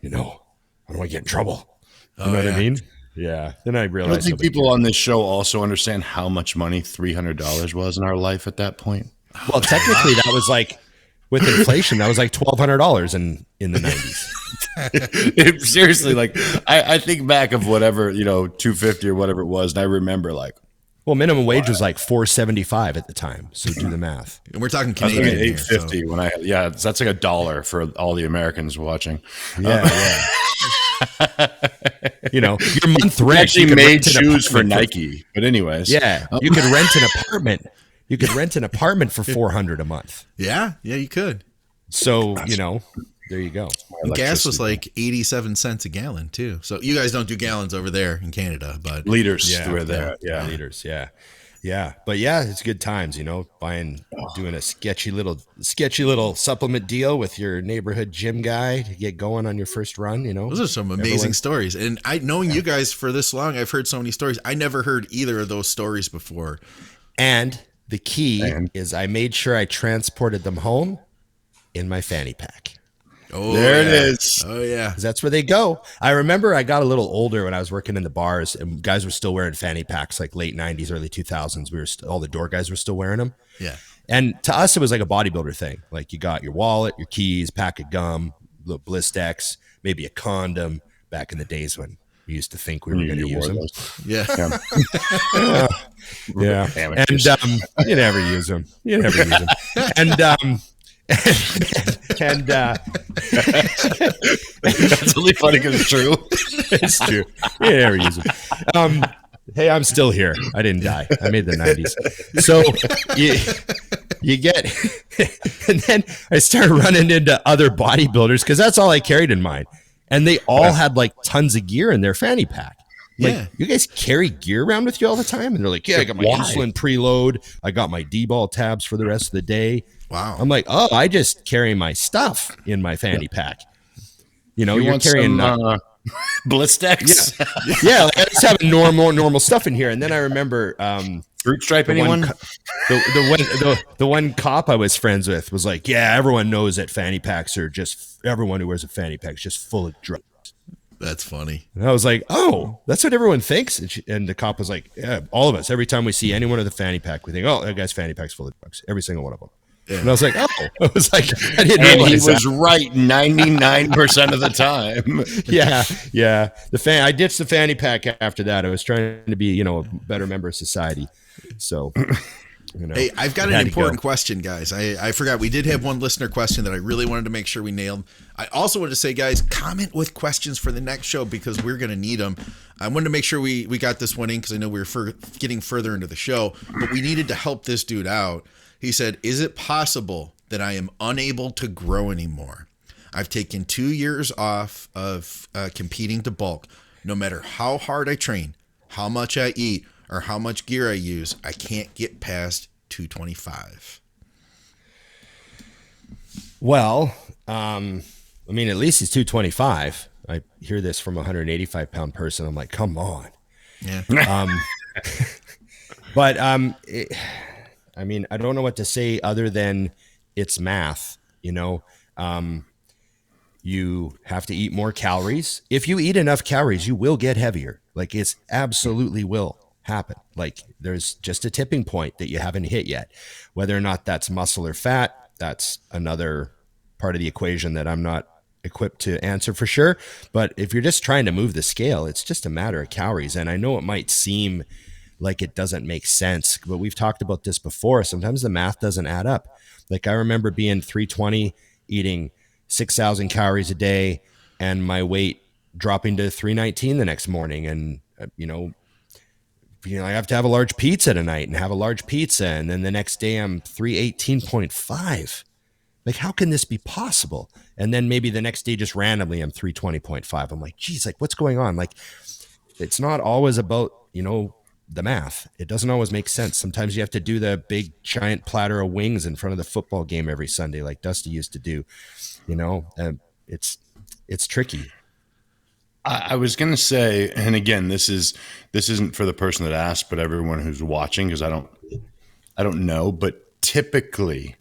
I don't want to get in trouble. You know what I mean? Yeah. Then I realized. I don't think people on this show also understand how much money $300 was in our life at that point. Well, technically that was like, with inflation, that was like $1,200 in the 90s. Seriously, like I think back of whatever, $250 or whatever it was, and I remember like, well, minimum wage was like $4.75 at the time. So do the math. And we're talking I was Canadian thinking here, $8.50 when that's like $1 for all the Americans watching. Yeah. Your month rent. Actually made shoes for Nike, but anyways, yeah, you could rent an apartment. You could rent an apartment for $400 a month. Yeah, you could. So there you go. And gas was like 87 cents a gallon too. So you guys don't do gallons over there in Canada, but liters. Yeah, were there. Yeah, liters. Yeah. But yeah, it's good times. Doing a sketchy little supplement deal with your neighborhood gym guy to get going on your first run. Those are some amazing stories. And knowing you guys for this long, I've heard so many stories. I never heard either of those stories before. And the key is I made sure I transported them home in my fanny pack. Oh, there it is. Oh, yeah. 'Cause that's where they go. I remember I got a little older when I was working in the bars, and guys were still wearing fanny packs, like late 90s, early 2000s. All the door guys were still wearing them. Yeah. And to us, it was like a bodybuilder thing. Like you got your wallet, your keys, pack of gum, little Blistex, maybe a condom back in the days when we used to think we were going to use them. Yeah. Yeah. And you never use them. And That's really funny because it's true. It's true. You never use them. Hey, I'm still here. I didn't die. I made the 90s. So you get, and then I started running into other bodybuilders because that's all I carried in mine. And they all had like tons of gear in their fanny pack. Like, you guys carry gear around with you all the time? And they're like, yeah, I got my insulin preload. I got my D-ball tabs for the rest of the day. Wow. I'm like, oh, I just carry my stuff in my fanny pack. You're carrying Blistex. Yeah, like I just have normal stuff in here. And then I remember Fruit Stripe. Anyone? The one cop I was friends with was like, yeah, everyone knows that fanny packs are everyone who wears a fanny pack is just full of drugs. That's funny. And I was like, oh, that's what everyone thinks. And the cop was like, yeah, all of us, every time we see anyone with a fanny pack, we think, oh, that guy's fanny pack's full of drugs. Every single one of them. Yeah. And I was like, oh, I was like, I didn't and realize he was right 99% of the time. Yeah. I ditched the fanny pack after that. I was trying to be, a better member of society. So, hey, I've got an important question, guys. I forgot we did have one listener question that I really wanted to make sure we nailed. I also wanted to say, guys, comment with questions for the next show because we're going to need them. I wanted to make sure we got this one in because I know we were getting further into the show, but we needed to help this dude out. He said, is it possible that I am unable to grow anymore? I've taken 2 years off of competing to bulk. No matter how hard I train, how much I eat, or how much gear I use, I can't get past 225. Well, at least he's 225. I hear this from a 185-pound person. I'm like, come on. Yeah. But I don't know what to say other than it's math. You have to eat more calories. If you eat enough calories, you will get heavier. Like, it's absolutely will happen. Like, there's just a tipping point that you haven't hit yet. Whether or not that's muscle or fat, that's another part of the equation that I'm not equipped to answer for sure. But if you're just trying to move the scale, it's just a matter of calories. And I know it might seem like it doesn't make sense, but we've talked about this before. Sometimes the math doesn't add up. Like, I remember being 320, eating 6,000 calories a day, and my weight dropping to 319 the next morning. And, I have to have a large pizza tonight and have a large pizza. And then the next day I'm 318.5. Like, how can this be possible? And then maybe the next day, just randomly, I'm 320.5. I'm like, geez, like, what's going on? Like, it's not always about, the math. It doesn't always make sense. Sometimes you have to do the big giant platter of wings in front of the football game every Sunday, like Dusty used to do. It's tricky. I was going to say, and again, this isn't for the person that asked, but everyone who's watching, because I don't know, but typically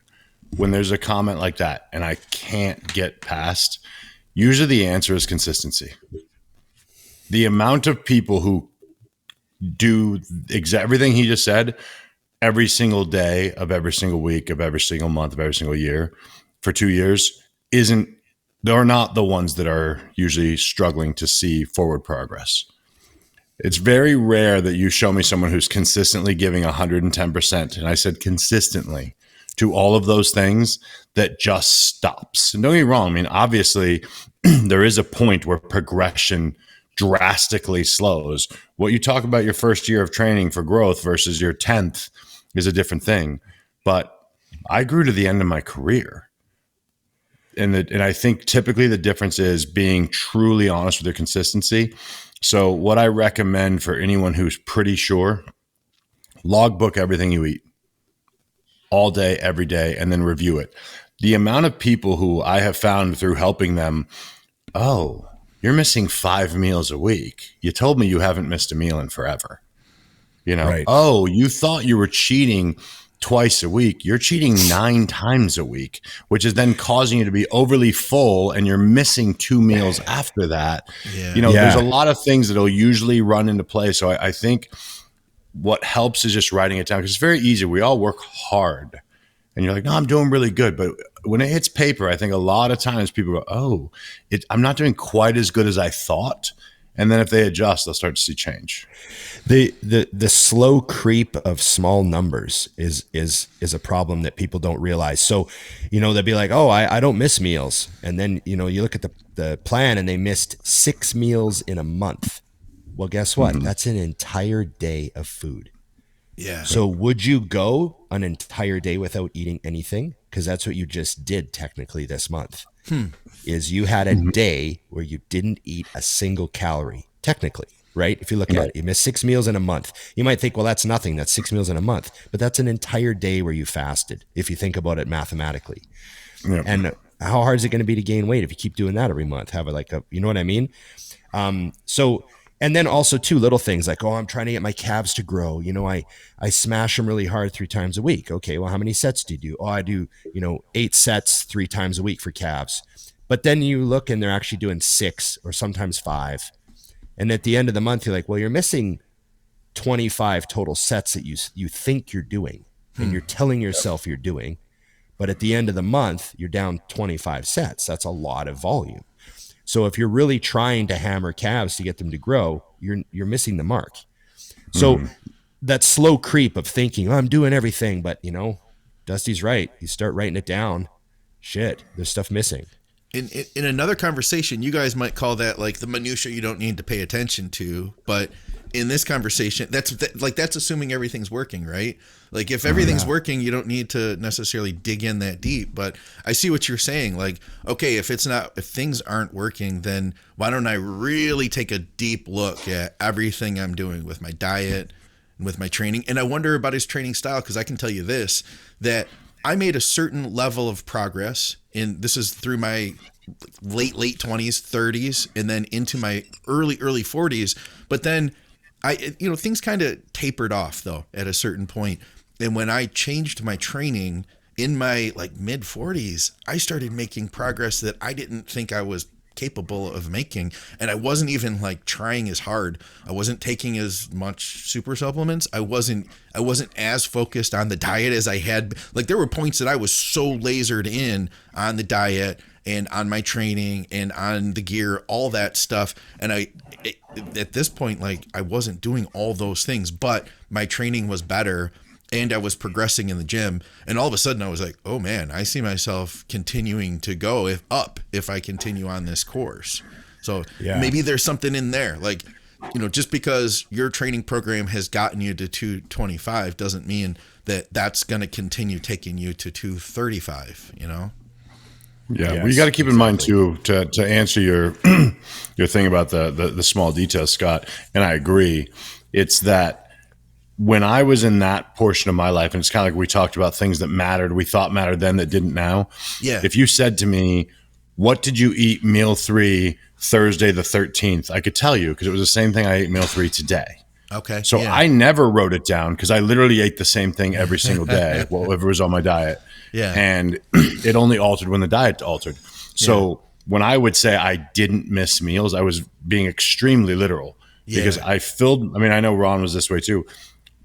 when there's a comment like that and I can't get past, usually the answer is consistency. The amount of people who do everything he just said every single day of every single week of every single month of every single year for 2 years they're not the ones that are usually struggling to see forward progress. It's very rare that you show me someone who's consistently giving 110%. And I said consistently to all of those things that just stops. And don't get me wrong. I mean, obviously there is a point where progression drastically slows. What you talk about your first year of training for growth versus your 10th is a different thing. But I grew to the end of my career. And I think typically the difference is being truly honest with your consistency. So what I recommend for anyone who's pretty sure, logbook everything you eat all day, every day, and then review it. The amount of people who I have found through helping them, oh, you're missing 5 meals a week. You told me you haven't missed a meal in forever. Right. Oh, you thought you were cheating twice a week. You're cheating 9 times a week, which is then causing you to be overly full and you're missing 2 meals after that. Yeah. There's a lot of things that'll usually run into play. So I think what helps is just writing it down because it's very easy. We all work hard and you're like, no, I'm doing really good. But when it hits paper, I think a lot of times people go, oh, I'm not doing quite as good as I thought. And then if they adjust, they'll start to see change. The slow creep of small numbers is a problem that people don't realize. So, they'll be like, oh, I don't miss meals. And then, you look at the plan and they missed 6 meals in a month. Well, guess what? Mm-hmm. That's an entire day of food. Yeah. So would you go an entire day without eating anything? Because that's what you just did technically this month. Is you had a day where you didn't eat a single calorie, technically, right? If you look at it, you missed 6 meals in a month. You might think, well, that's nothing. That's 6 meals in a month. But that's an entire day where you fasted, if you think about it mathematically. Yep. And how hard is it going to be to gain weight if you keep doing that every month? Have you know what I mean? And then also too, little things like, oh, I'm trying to get my calves to grow. I smash them really hard 3 times a week. Okay, well, how many sets do you do? Oh, I do, 8 sets 3 times a week for calves. But then you look and they're actually doing 6 or sometimes 5. And at the end of the month, you're like, well, you're missing 25 total sets that you think you're doing and you're telling yourself you're doing. But at the end of the month, you're down 25 sets. That's a lot of volume. So if you're really trying to hammer calves to get them to grow, you're missing the mark. So that slow creep of thinking, oh, I'm doing everything, but Dusty's right. You start writing it down. Shit, there's stuff missing. In another conversation, you guys might call that like the minutia you don't need to pay attention to, but in this conversation, that's assuming everything's working, right? Like if everything's working, you don't need to necessarily dig in that deep. But I see what you're saying. Like, okay, if things aren't working, then why don't I really take a deep look at everything I'm doing with my diet and with my training? And I wonder about his training style, because I can tell you this, that I made a certain level of progress this is through my late 20s, 30s, and then into my early 40s. But then things kind of tapered off though at a certain point. And when I changed my training in my like mid 40s, I started making progress that I didn't think I was capable of making. And I wasn't even like trying as hard. I wasn't taking as much super supplements. I wasn't as focused on the diet as I had. Like there were points that I was so lasered in on the diet and on my training and on the gear, all that stuff. And at this point, like I wasn't doing all those things, but my training was better and I was progressing in the gym. And all of a sudden I was like, oh man, I see myself continuing to go if I continue on this course. So maybe there's something in there. Like, just because your training program has gotten you to 225 doesn't mean that that's going to continue taking you to 235, Yeah, yes, well, you got to keep in mind too, to answer your your thing about the small details, Scott, and I agree. It's that when I was in that portion of my life, and it's kind of like we talked about things that mattered, we thought mattered then that didn't now. Yeah. If you said to me, what did you eat meal 3 Thursday the 13th? I could tell you because it was the same thing I ate meal 3 today. Okay. So I never wrote it down because I literally ate the same thing every single day, whatever was on my diet. Yeah. And it only altered when the diet altered. So when I would say I didn't miss meals, I was being extremely literal because I know Ron was this way too.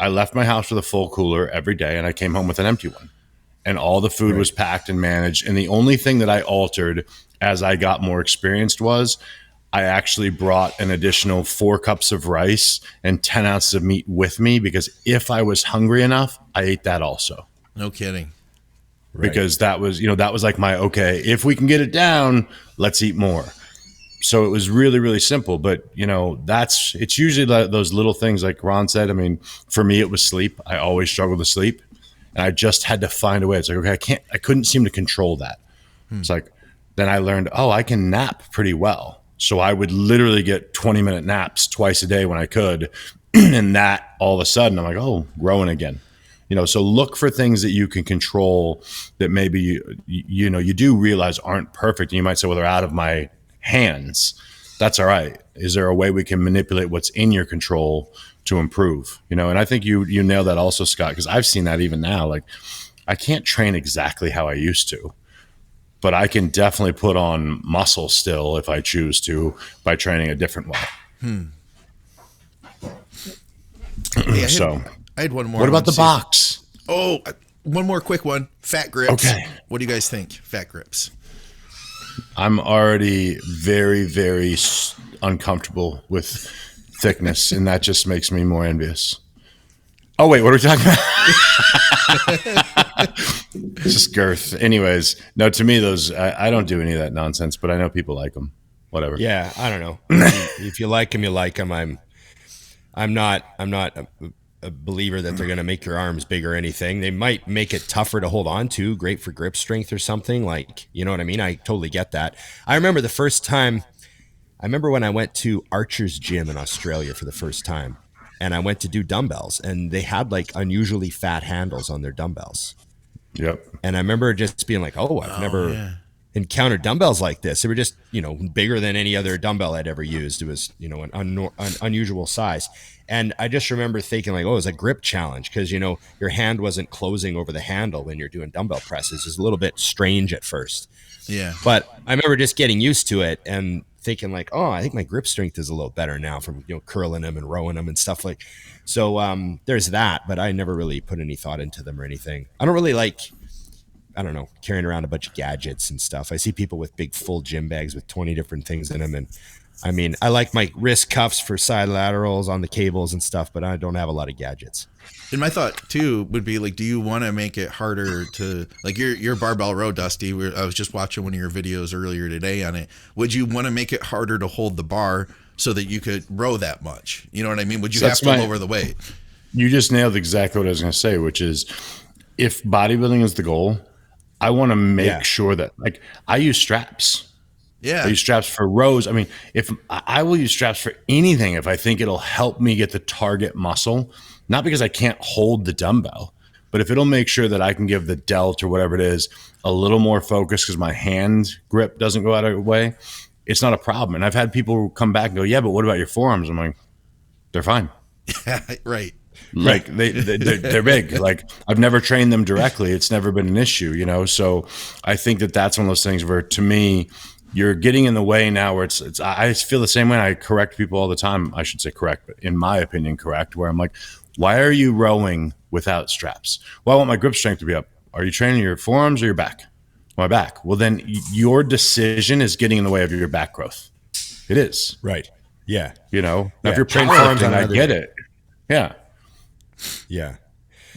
I left my house with a full cooler every day and I came home with an empty one. And all the food was packed and managed. And the only thing that I altered as I got more experienced was I actually brought an additional 4 cups of rice and 10 ounces of meat with me because if I was hungry enough, I ate that also. No kidding. Because that was like my, okay, if we can get it down, let's eat more. So it was really, really simple, but it's usually those little things like Ron said. I mean, for me, it was sleep. I always struggled to sleep and I just had to find a way. It's like, okay, I couldn't seem to control that. It's like, then I learned, I can nap pretty well. So I would literally get 20-minute naps twice a day when I could. And that all of a sudden I'm like, growing again. So look for things that you can control that maybe you do realize aren't perfect. And you might say, well, they're out of my hands. That's all right. Is there a way we can manipulate what's in your control to improve? And I think you nailed that also, Scott, because I've seen that even now. Like I can't train exactly how I used to, but I can definitely put on muscle still if I choose to by training a different way. I had one more. What about the box? Oh, one more quick one. Fat grips. Okay. What do you guys think? Fat grips. I'm already very, very uncomfortable with thickness, and that just makes me more envious. Oh, wait, what are we talking about? Just girth. Anyways, no, to me, those, I don't do any of that nonsense, but I know people like them. Whatever. Yeah, I don't know. If you like them, you like them. I'm not a believer that they're going to make your arms big or anything. They might make it tougher to hold on to, great for grip strength or something, like, you know what I mean? I totally get that. I remember the first time, when I went to Archer's Gym in Australia for the first time, and I went to do dumbbells, and they had like unusually fat handles on their dumbbells. Yep. And I remember just being like, I've encounter dumbbells like this. They were just, bigger than any other dumbbell I'd ever used. It was, an unusual size. And I just remember thinking like, oh, it was a grip challenge because, your hand wasn't closing over the handle when you're doing dumbbell presses. It's a little bit strange at first. Yeah. But I remember just getting used to it and thinking like, oh, I think my grip strength is a little better now from, curling them and rowing them and stuff like. So there's that, but I never really put any thought into them or anything. I don't really like, carrying around a bunch of gadgets and stuff. I see people with big full gym bags with 20 different things in them. And I mean, I like my wrist cuffs for side laterals on the cables and stuff, but I don't have a lot of gadgets. And my thought too would be like, do you want to make it harder to like your barbell row, Dusty? I was just watching one of your videos earlier today on it. Would you want to make it harder to hold the bar so that you could row that much? You know what I mean? Would you have to lower the weight? You just nailed exactly what I was going to say, which is if bodybuilding is the goal, I want to make sure that like I use straps. Yeah. I use straps for rows. I mean, if I will use straps for anything, if I think it'll help me get the target muscle, not because I can't hold the dumbbell, but if it'll make sure that I can give the delt or whatever it is a little more focus because my hand grip doesn't go out of the way, it's not a problem. And I've had people come back and go, yeah, but what about your forearms? I'm like, they're fine. Right. Like they're big. Like I've never trained them directly. It's never been an issue, So I think that that's one of those things where, to me, you're getting in the way now. Where it's. I feel the same way. I correct people all the time. I should say correct, but in my opinion, correct. Where I'm like, why are you rowing without straps? Well, I want my grip strength to be up. Are you training your forearms or your back? My back. Well, then your decision is getting in the way of your back growth. It is. Right. Yeah. Now, if you're powerlifting, I get it. Yeah. Yeah.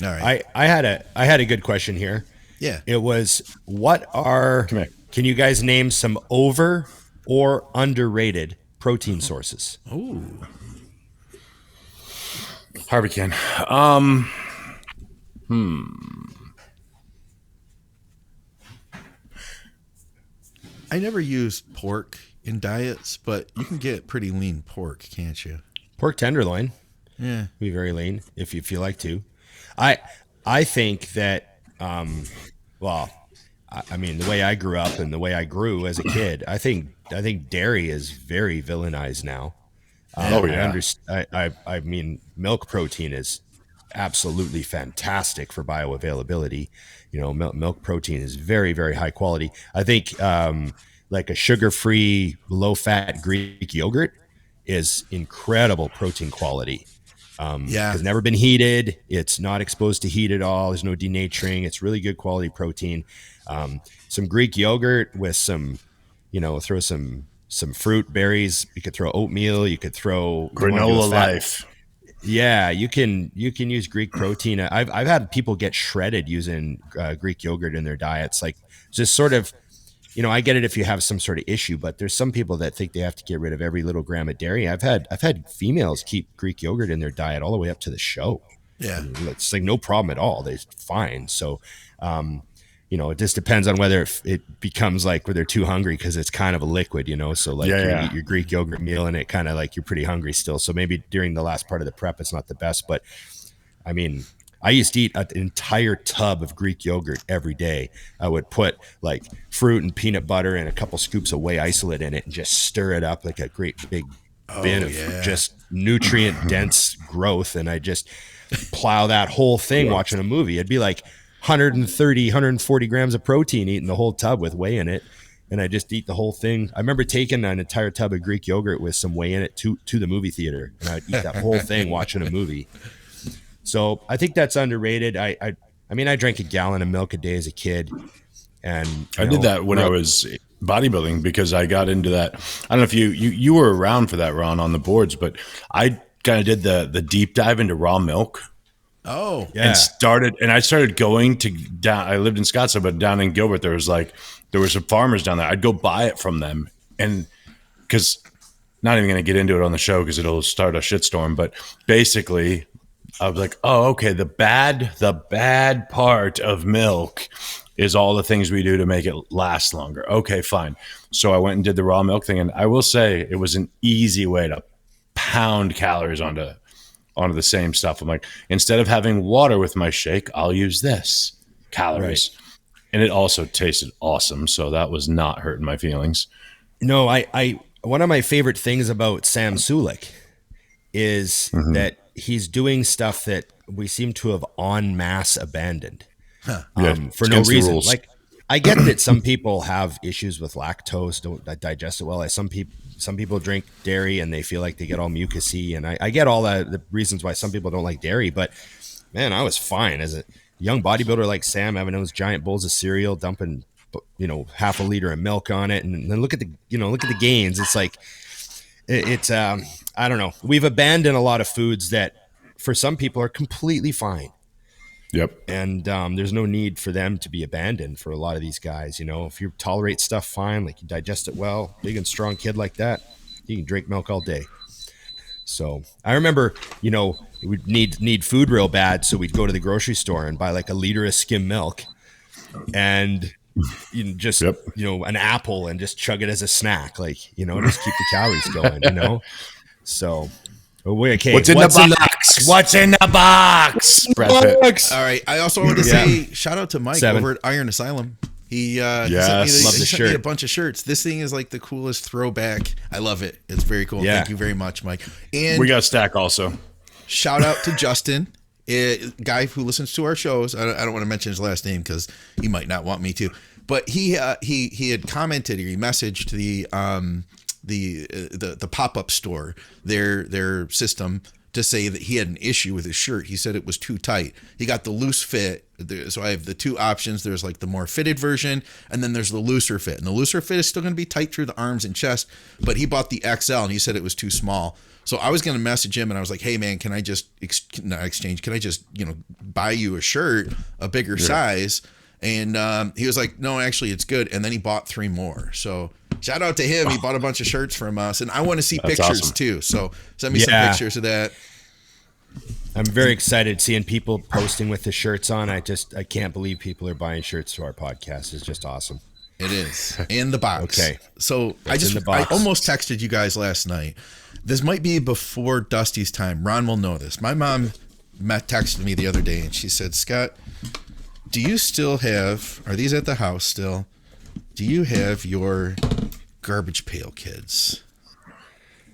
All right. I had a good question here. Yeah. It was, can you guys name some over or underrated protein sources? Oh. Harvey can. I never use pork in diets, but you can get pretty lean pork, can't you? Pork tenderloin. Yeah. Be very lean if you like to. I think that, I mean, the way I grew up and the way I grew as a kid, I think dairy is very villainized now. I mean, milk protein is absolutely fantastic for bioavailability. Milk protein is very, very high quality. I think like a sugar-free, low-fat Greek yogurt is incredible protein quality. It's never been heated. It's not exposed to heat at all. There's no denaturing. It's really good quality protein. Some Greek yogurt with some, throw some fruit, berries. You could throw oatmeal. You could throw granola life. Yeah, you can use Greek protein. I've had people get shredded using Greek yogurt in their diets. Like just sort of, I get it if you have some sort of issue, but there's some people that think they have to get rid of every little gram of dairy. I've had females keep Greek yogurt in their diet all the way up to the show. Yeah, and it's like no problem at all. They're fine. So, it just depends on whether it becomes like where they're too hungry because it's kind of a liquid, So like you eat your Greek yogurt meal and it kind of like you're pretty hungry still. So maybe during the last part of the prep, it's not the best. But I mean, I used to eat an entire tub of Greek yogurt every day. I would put like fruit and peanut butter and a couple scoops of whey isolate in it and just stir it up like a great big bin of just nutrient dense growth. And I just plow that whole thing watching a movie. It'd be like 130, 140 grams of protein eating the whole tub with whey in it. And I just eat the whole thing. I remember taking an entire tub of Greek yogurt with some whey in it to the movie theater. And I'd eat that whole thing watching a movie. So I think that's underrated. I mean, I drank a gallon of milk a day as a kid. And I did that when I was bodybuilding because I got into that. I don't know if you were around for that, Ron, on the boards, but I kind of did the deep dive into raw milk. Oh, yeah. And I started going to down. I lived in Scottsdale, but down in Gilbert, there were some farmers down there. I'd go buy it from them, and because not even going to get into it on the show because it'll start a shitstorm. But basically, I was like, oh, okay. The bad part of milk is all the things we do to make it last longer. Okay, fine. So I went and did the raw milk thing, and I will say it was an easy way to pound calories onto the same stuff. I'm like, instead of having water with my shake, I'll use this calories. And it also tasted awesome. So that was not hurting my feelings. No, I one of my favorite things about Sam Sulek is that he's doing stuff that we seem to have en masse abandoned for no reason. Like, I get that some people have issues with lactose, don't digest it well. Some people drink dairy and they feel like they get all mucusy, and I get all the reasons why some people don't like dairy. But man, I was fine as a young bodybuilder like Sam, having those giant bowls of cereal, dumping half a liter of milk on it, and then look at the gains. It's like it's I don't know. We've abandoned a lot of foods that for some people are completely fine. Yep. And there's no need for them to be abandoned for a lot of these guys. If you tolerate stuff fine, like you digest it well, big and strong kid like that, you can drink milk all day. So I remember, we'd need food real bad. So we'd go to the grocery store and buy like a liter of skim milk and just, an apple and just chug it as a snack. Like, just keep the calories going, So... Okay. What's in the box? What's in the box? All right. I also wanted to say shout out to Mike over at Iron Asylum. He sent me a bunch of shirts. This thing is like the coolest throwback. I love it. It's very cool. Yeah. Thank you very much, Mike. And we got a stack also. Shout out to Justin, a guy who listens to our shows. I don't want to mention his last name because he might not want me to. But he had commented, or he messaged the pop-up store, their system, to say that he had an issue with his shirt. He said it was too tight. He got the loose fit. So I have the two options. There's like the more fitted version, and then there's the looser fit. And the looser fit is still going to be tight through the arms and chest, but he bought the XL and he said it was too small. So I was going to message him and I was like, hey man, can I just can I just, buy you a shirt, a bigger size? And he was like, no, actually it's good. And then he bought 3 more. So shout out to him. He bought a bunch of shirts from us, and I want to see pictures too. So send me some pictures of that. I'm very excited seeing people posting with the shirts on. I can't believe people are buying shirts to our podcast. It's just awesome. It is. In the box. Okay. So I almost texted you guys last night. This might be before Dusty's time. Ron will know this. My mom texted me the other day and she said, Scott, do you still have, are these at the house still? Do you have your garbage pail kids?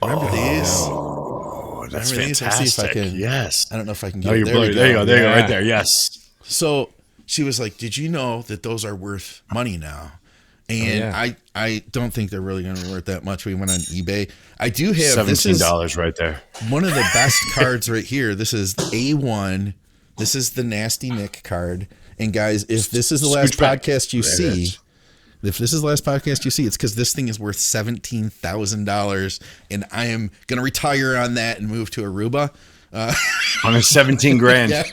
Remember these? Oh, that's fantastic. Yes. I don't know if I can get it. There you go. There you go. Right there. Yes. So she was like, did you know that those are worth money now? And I don't think they're really going to be worth that much. We went on eBay. I do have $17 right there. One of the best cards right here. This is A1. This is the Nasty Nick card. And guys, if this is the last podcast you see, it's because this thing is worth $17,000, and I am going to retire on that and move to Aruba. On a 17 grand. Yeah.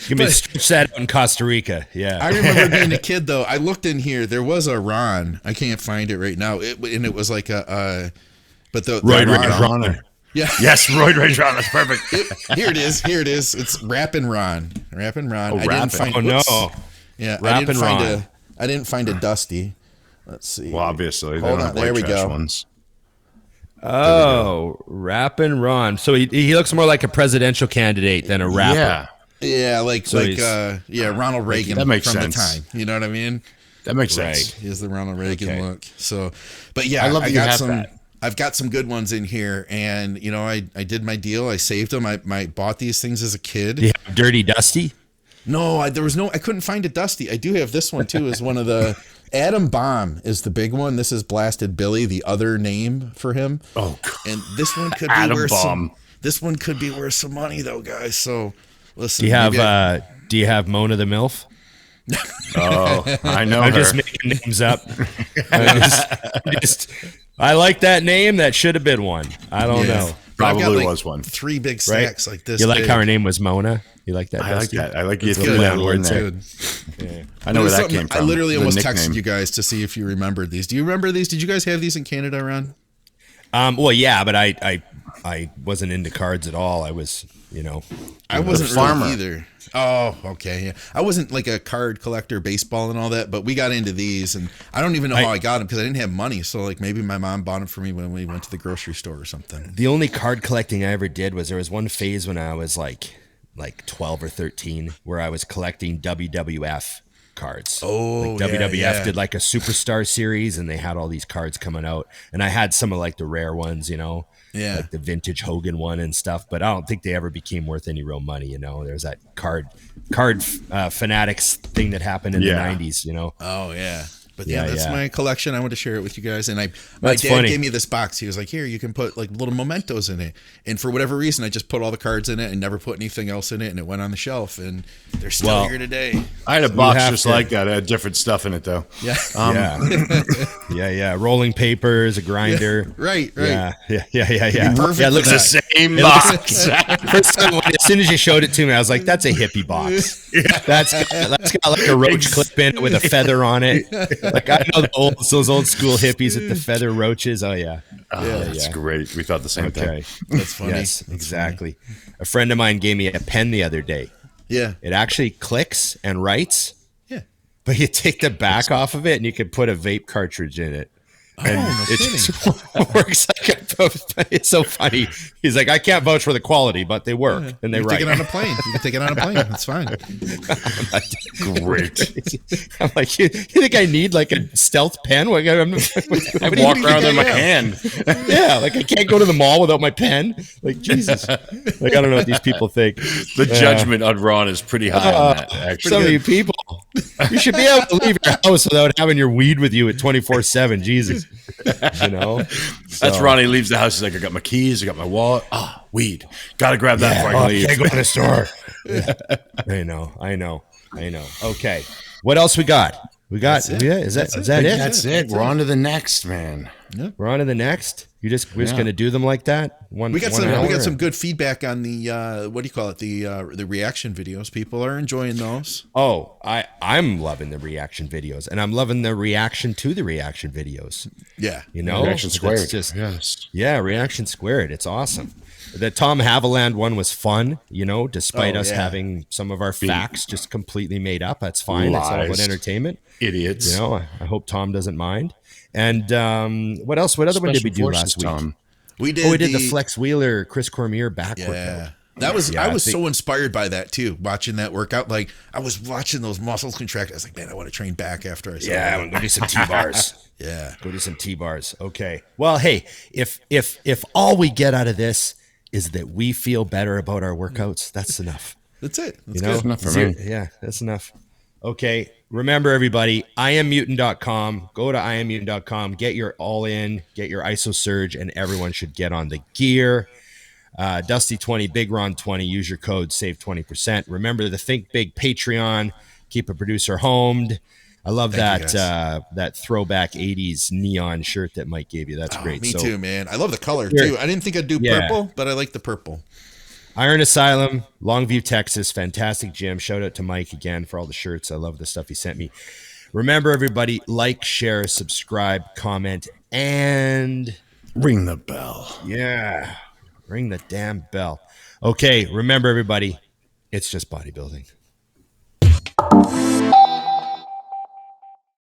Give me set in Costa Rica. Yeah. I remember being a kid though. I looked in here. There was a Ron. I can't find it right now. And it was like Roid Ron. Yeah. Yes, Roid Rage Ron. That's perfect. Here it is. It's Rappin' Ron. Rappin' Ron. I didn't find. Oh no. Yeah. Rappin' Ron. I didn't find a Dusty. Let's see. Well, obviously. Hold on. There we go. Ones. Oh, Rappin' Ron. So he looks more like a presidential candidate than a rapper. Yeah, Ronald Reagan that makes from sense. the time. You know what I mean? That makes sense. He has the Ronald Reagan look. So, but yeah, I love that you have that. I've got some good ones in here, and I did my deal. I saved them. I bought these things as a kid. Yeah, Dirty Dusty. No, I couldn't find a Dusty. I do have this one too. Is one of the Adam Bomb is the big one. This is Blasted Billy, the other name for him. Oh, God. And this one could be worth some money though, guys. So listen. Do you have Mona the MILF? Oh, I know. I'm just making names up. I like that name. That should have been one. I don't know. Probably was one. 3 big stacks like this. You like how her name was Mona? You like that? I like that. I like you threw that word there. Yeah. I know where that came from. I literally almost texted you guys to see if you remembered these. Do you remember these? Did you guys have these in Canada, Ron? Well, yeah, but I wasn't into cards at all. I was, I wasn't a farmer either. Oh, okay. Yeah. I wasn't like a card collector, baseball and all that, but we got into these, and I don't even know how I got them because I didn't have money. So like maybe my mom bought them for me when we went to the grocery store or something. The only card collecting I ever did was there was one phase when I was like 12 or 13 where I was collecting WWF cards. Oh, like WWF yeah. did like a superstar series, and they had all these cards coming out. And I had some of like the rare ones, you know, like the vintage Hogan one and stuff. But I don't think they ever became worth any real money. You know, there's that card fanatics thing that happened in the '90s. You know. Oh yeah. But yeah, that's my collection. I want to share it with you guys. And my dad funny. gave me this box. He was like, "Here, you can put like little mementos in it." And for whatever reason, I just put all the cards in it and never put anything else in it. And it went on the shelf. And they're still here today. I had a box just like that. It had different stuff in it though. Yeah. Yeah. Rolling papers, a grinder. Right. Yeah. Perfect. Yeah, it looks the same box. First time, as soon as you showed it to me, I was like, "That's a hippie box. That's got like a roach clip in it with a feather on it." Like I know those old school hippies with the feather roaches. Oh yeah, that's great. We thought the same thing. That's funny. Yes, exactly. A friend of mine gave me a pen the other day. Yeah, it actually clicks and writes. Yeah, but you take the back off of it and you can put a vape cartridge in it. And it just works like it's so funny. He's like, I can't vouch for the quality, but they work and they write. You can take it on a plane. You can take it on a plane. That's fine. Great. I'm like, you think I need like a stealth pen? Like, I walk around in my hand. Yeah, like I can't go to the mall without my pen. Like Jesus. Like I don't know what these people think. The judgment on Ron is pretty high on that. Actually, so many people. You should be able to leave your house without having your weed with you at 24/7. Jesus. You know, that's Ronnie leaves the house. He's like, I got my keys, I got my wallet. Weed. Gotta grab that before I leave. Can't go to the store. I know. Okay, what else we got? Is that it? That's it. We're on to the next, man. Yep. We're on to the next. We're just going to do them like that. We got some good feedback on the what do you call it? The reaction videos. People are enjoying those. Oh, I'm loving the reaction videos, and I'm loving the reaction to the reaction videos. Yeah, you know, reaction squared. Reaction squared. It's awesome. The Tom Haviland one was fun, you know, despite us having some of our facts just completely made up. That's fine. Lies. It's all about entertainment. Idiots. You know, I hope Tom doesn't mind. And what else? What other one did we do last week? Tom. We did the Flex Wheeler, Chris Cormier back workout. That was I was so inspired by that too. Watching that workout, like I was watching those muscles contract. I was like, man, I want to train back after I saw that. I'm gonna go do some T-bars. Go do some T-bars. Okay. Well, hey, if all we get out of this is that we feel better about our workouts, that's enough. That's it. That's good enough for me. Yeah, that's enough. Okay. Remember, everybody, IamMutant.com. Go to IamMutant.com. Get your all in. Get your ISO Surge, and everyone should get on the gear. Dusty20, Big Ron 20. Use your code. Save 20%. Remember the Think Big Patreon. Keep a producer homed. I love that throwback 80s neon shirt that Mike gave you. That's great. Me too, man. I love the color too. I didn't think I'd do purple, but I like the purple. Iron Asylum, Longview, Texas. Fantastic gym. Shout out to Mike again for all the shirts. I love the stuff he sent me. Remember, everybody, like, share, subscribe, comment, and ring the bell. Yeah. Ring the damn bell. Okay. Remember, everybody, it's just bodybuilding.